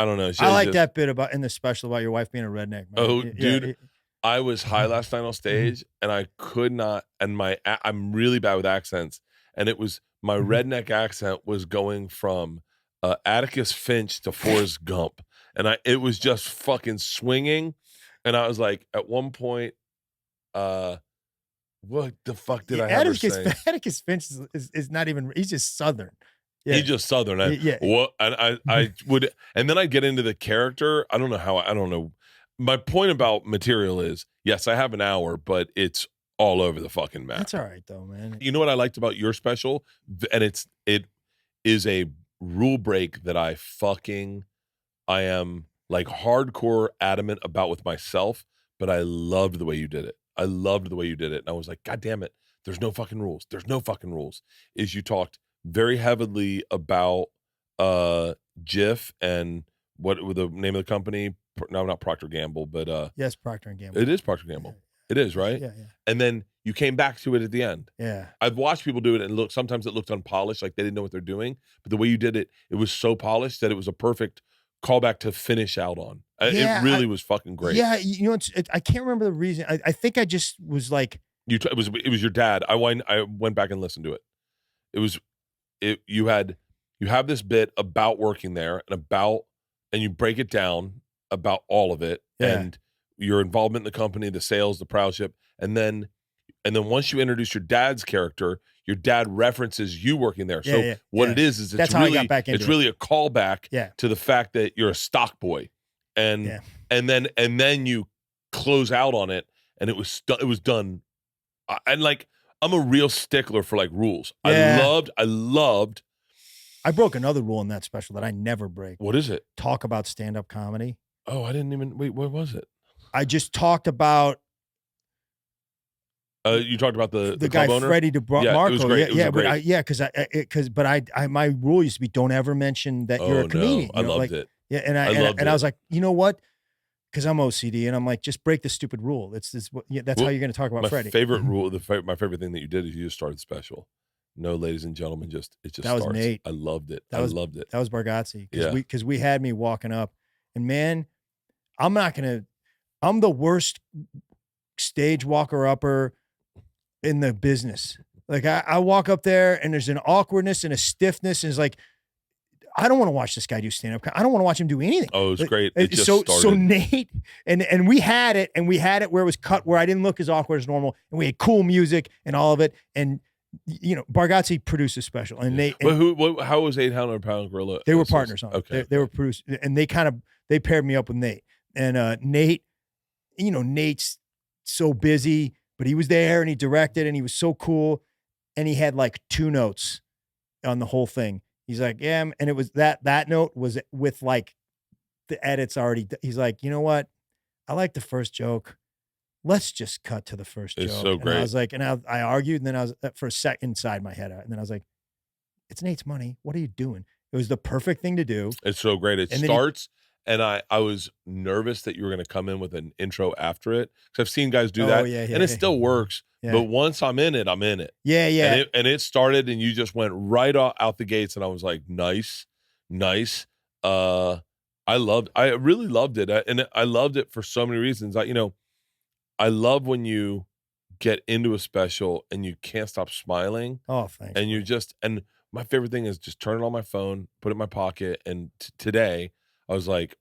don't know. I like that bit in the special about your wife being a redneck, man. Oh, dude. I was high last night on stage, and I could not, and I'm really bad with accents. And it was, my redneck accent was going from Atticus Finch to Forrest Gump. And it was just fucking swinging. And I was like, at one point, what the fuck did I have her saying? Atticus Finch is not even, he's just Southern. Yeah. He's just Southern. What? And I would, and then I get into the character. I don't know. My point about material is, yes, I have an hour, but it's all over the fucking map. That's all right though, man. You know what I liked about your special? And it is a rule break that I am like hardcore adamant about with myself, but I loved the way you did it. I loved the way you did it. And I was like, God damn it. There's no fucking rules. There's no fucking rules. Is you talked very heavily about Jif and what was the name of the company? No, not Procter Gamble, but yes, Procter and Gamble. it is Procter Gamble. It is, right? Yeah. And then you came back to it at the end. Yeah. I've watched people do it and sometimes it looked unpolished, like they didn't know what they're doing. But the way you did it, it was so polished that it was a perfect callback to finish out on. It really was fucking great. Yeah, I can't remember the reason. I think I just was like, it was your dad. I went back and listened to it. You have this bit about working there and you break it down about all of it and your involvement in the company, the sales, the proudship, and then once you introduce your dad's character, your dad references you working there. So it is that's how I got back into it's really a callback to the fact that you're a stock boy, and then you close out on it, and it was done. And like I'm a real stickler for like rules. I loved. I broke another rule in that special that I never break. What is it? Talk about stand-up comedy. Oh, I didn't even wait. What was it? I just talked about. You talked about the guy club owner? Freddie DeMarco. It was great. Because my rule used to be don't ever mention that you're a comedian. No, I loved it. Yeah, and I was like, you know what? Because I'm OCD, and I'm like, just break the stupid rule. That's how you're going to talk about Freddie. My favorite rule, my favorite thing that you did is you just started the special. No, ladies and gentlemen, it just that starts. Was Nate. I loved it. Loved it. That was Bargatze. Yeah. Because we had me walking up, and man, I'm the worst stage walker upper in the business. Like I walk up there and there's an awkwardness and a stiffness, and it's like, I don't want to watch this guy do stand up. I don't want to watch him do anything. Oh, it was great. It just started. So Nate and we had it where it was cut, where I didn't look as awkward as normal, and we had cool music and all of it. And Bargatze produced a special, and Nate. But how was 800 Pound Gorilla? They were partners on it. Okay, they were produced, and they paired me up with Nate. And Nate, Nate's so busy, but he was there and he directed and he was so cool. And he had like 2 notes on the whole thing. He's like, yeah. And it was that note was with like the edits already. He's like, you know what? I like the first joke. Let's just cut to the first joke. It's so great. And I was like, and I argued, and then I was for a sec inside my head. And then I was like, it's Nate's money. What are you doing? It was the perfect thing to do. It's so great. It starts. And I was nervous that you were going to come in with an intro after it, because I've seen guys do that, and it still works. Yeah. But once I'm in it, I'm in it. Yeah. And it started, and you just went right out the gates, and I was like, nice. I really loved it, and I loved it for so many reasons. I love when you get into a special and you can't stop smiling. Oh, thanks. And and my favorite thing is just turn it on my phone, put it in my pocket, and today. I was like,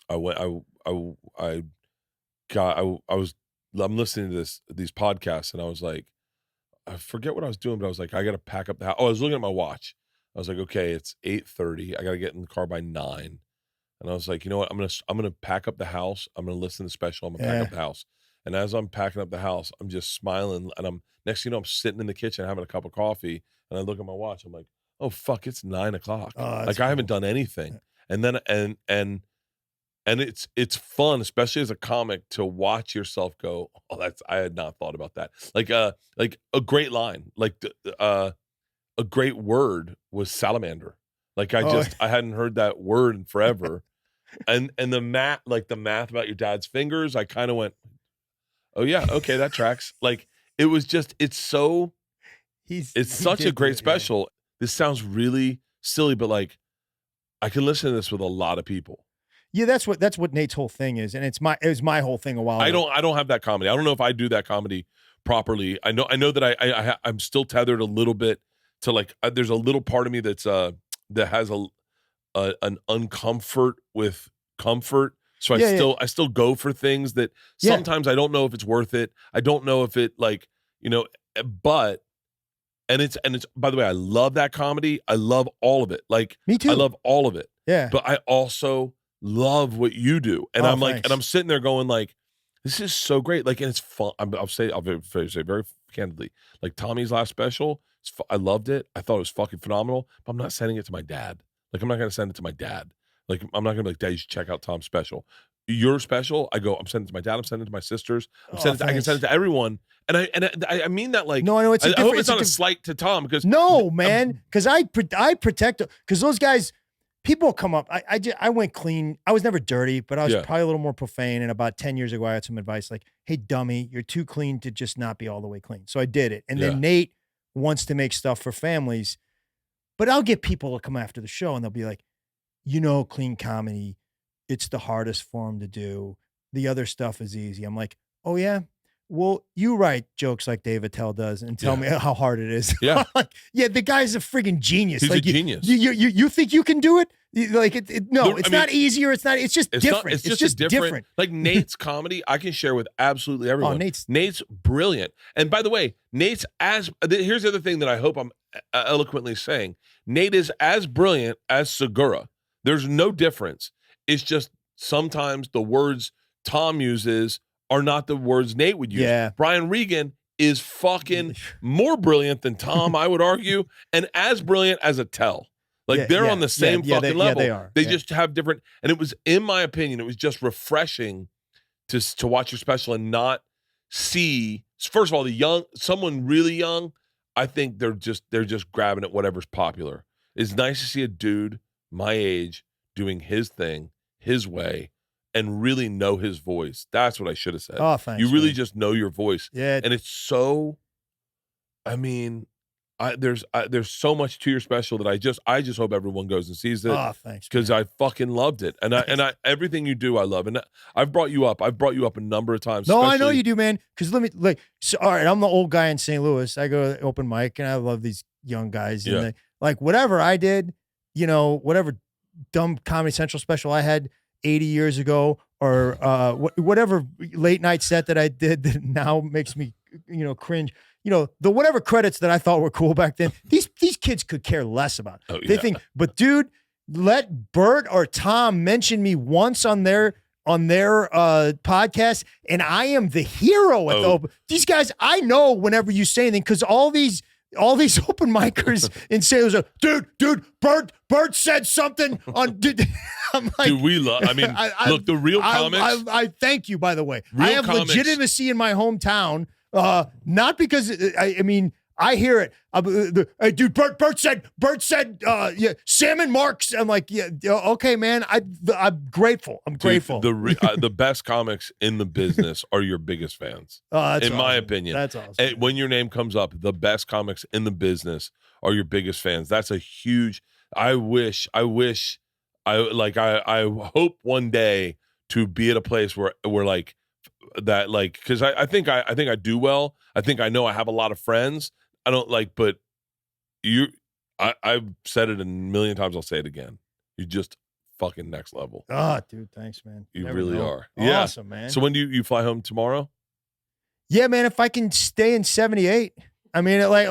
I'm listening to these podcasts, and I was like, I forget what I was doing, but I was like, I got to pack up the house. Oh, I was looking at my watch. I was like, okay, it's 8:30. I got to get in the car by 9. And I was like, you know what? I'm going to pack up the house. I'm going to listen to the special. I'm going to pack up the house. And as I'm packing up the house, I'm just smiling. And next thing you know, I'm sitting in the kitchen having a cup of coffee, and I look at my watch. I'm like, oh, fuck, it's 9 o'clock. Like, I haven't done anything. And then and it's fun, especially as a comic, to watch yourself go, oh, I had not thought about that. Like a great line, like a great word was salamander. Like I hadn't heard that word in forever. and the math about your dad's fingers, I kind of went, oh yeah, okay, that tracks. Like it was just, it's such a great special. Yeah. This sounds really silly, but like, I can listen to this with a lot of people. Yeah, that's what Nate's whole thing is, and it was my whole thing a while ago. I don't have that comedy. I don't know if I do that comedy properly. I know that I'm still tethered a little bit to like. There's a little part of me that's that has an uncomfort with comfort. So I still go for things that sometimes I don't know if it's worth it. I don't know if it but. And it's by the way, I love that comedy. I love all of it. Like me too. I love all of it. Yeah. But I also love what you do. And I'm like, and I'm sitting there going like, this is so great. Like, and it's fun. I'll say very candidly, like Tommy's last special, I loved it. I thought it was fucking phenomenal, but I'm not sending it to my dad. Like, I'm not going to send it to my dad. Like, I'm not gonna be like, Dad, you should check out Tom's special. Your special, I go, I'm sending it to my dad, I'm sending it to my sisters, I can send it to everyone. And I mean that like, no, I know it's. I hope it's not a slight to Tom because no, man, because I protect because those guys. People come up. I went clean. I was never dirty, but I was probably a little more profane. And about 10 years ago, I had some advice like, "Hey, dummy, you're too clean to just not be all the way clean." So I did it. And then Nate wants to make stuff for families, but I'll get people to come after the show and they'll be like, clean comedy, it's the hardest form to do. The other stuff is easy. I'm like, oh yeah. Well, you write jokes like Dave Attell does and tell me how hard it is. Yeah. Like, the guy's a friggin' genius. He's like, a genius. You think you can do it? It's not easier. It's just different. It's just different. Like Nate's comedy, I can share with absolutely everyone. Oh, Nate's brilliant. And by the way, here's the other thing that I hope I'm eloquently saying. Nate is as brilliant as Segura. There's no difference. It's just sometimes the words Tom uses are not the words Nate would use. Yeah. Brian Regan is fucking more brilliant than Tom, I would argue, and as brilliant as Attell. Like they're on the same fucking level. They are. They just have different. And it was, in my opinion, it was just refreshing to watch your special and not see. First of all, someone really young. I think they're just grabbing at whatever's popular. It's nice to see a dude my age doing his thing, his way, and really know his voice. That's what I should have said. Oh, thanks. You really just know your voice. Yeah. And it's so, there's so much to your special that I just hope everyone goes and sees it. Oh, thanks. Because I fucking loved it. And I everything you do, I love. And I've brought you up a number of times. No, I know you do, man. Because all right, I'm the old guy in St. Louis. I go to open mic and I love these young guys. And whatever I did, whatever dumb Comedy Central special I had 80 years ago, or whatever late night set that I did that now makes me, cringe. The whatever credits that I thought were cool back then, these kids could care less about. Oh, yeah. They think, but dude, let Bert or Tom mention me once on their podcast, and I am the hero at the open. These guys, I know whenever you say anything, because all these open micers in St. Louis are, dude, Bert said something on. I'm like, dude, we love. Look, the real comics. I thank you, by the way. Real I have comics. Legitimacy in my hometown. Not because I hear it. Hey, dude, Bert said, Sam and Marks. I'm like, okay, man. I'm grateful. I'm grateful. The best comics in the business are your biggest fans. That's in my opinion. That's awesome. When your name comes up, the best comics in the business are your biggest fans. That's a huge. I hope one day to be at a place where we're like. That because I think I do well. I think I know I have a lot of friends. I don't but I've said it a million times. I'll say it again. You're just fucking next level. Oh, dude, thanks, man. You really are. Awesome, man. So when do you fly home tomorrow? Yeah, man. If I can stay in 78, I mean, right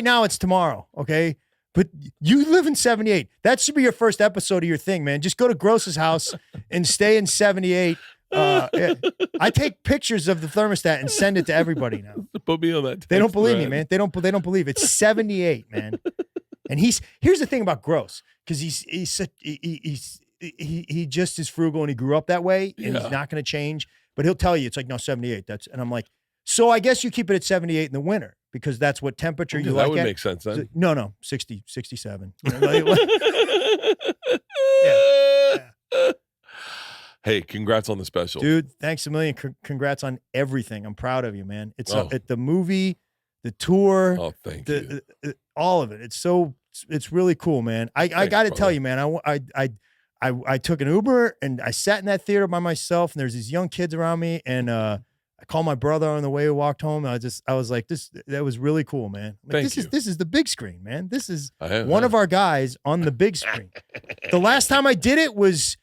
now it's tomorrow. Okay. But you live in 78. That should be your first episode of your thing, man. Just go to Gross's house and stay in 78. I take pictures of the thermostat and send it to everybody now. Put me on that. They don't believe me, man. They don't believe it. It's 78, man. And here's the thing about Gross, because he just is frugal and he grew up that way and he's not going to change. But he'll tell you it's like, no, 78. And I'm like, so I guess you keep it at 78 in the winter. Because that's what temperature you like. That would make sense then. No, 60, 67. Hey, congrats on the special. Dude, thanks a million. Congrats on everything. I'm proud of you, man. It's at the movie, the tour. Oh, thank you. All of it. It's really cool, man. I got to tell you, man, I took an Uber and I sat in that theater by myself and there's these young kids around me and I called my brother on the way we walked home. I was like, that was really cool, man. This is the big screen, man. This is one of our guys on the big screen. The last time I did it was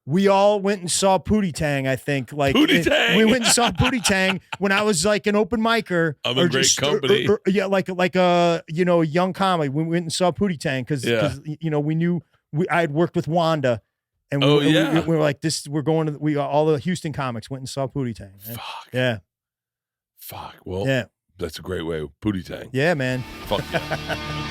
we all went and saw Pootie Tang, I think. Pootie Tang. We went and saw Pootie Tang when I was like an open micer. I'm a great company. Like a young comedy. We went and saw Pootie Tang because we knew I had worked with Wanda. And we were like, we're going to, all the Houston comics went and saw Pootie Tang. Man. Fuck. Yeah. Fuck. Well, that's a great way. Pootie Tang. Yeah, man. Fuck yeah.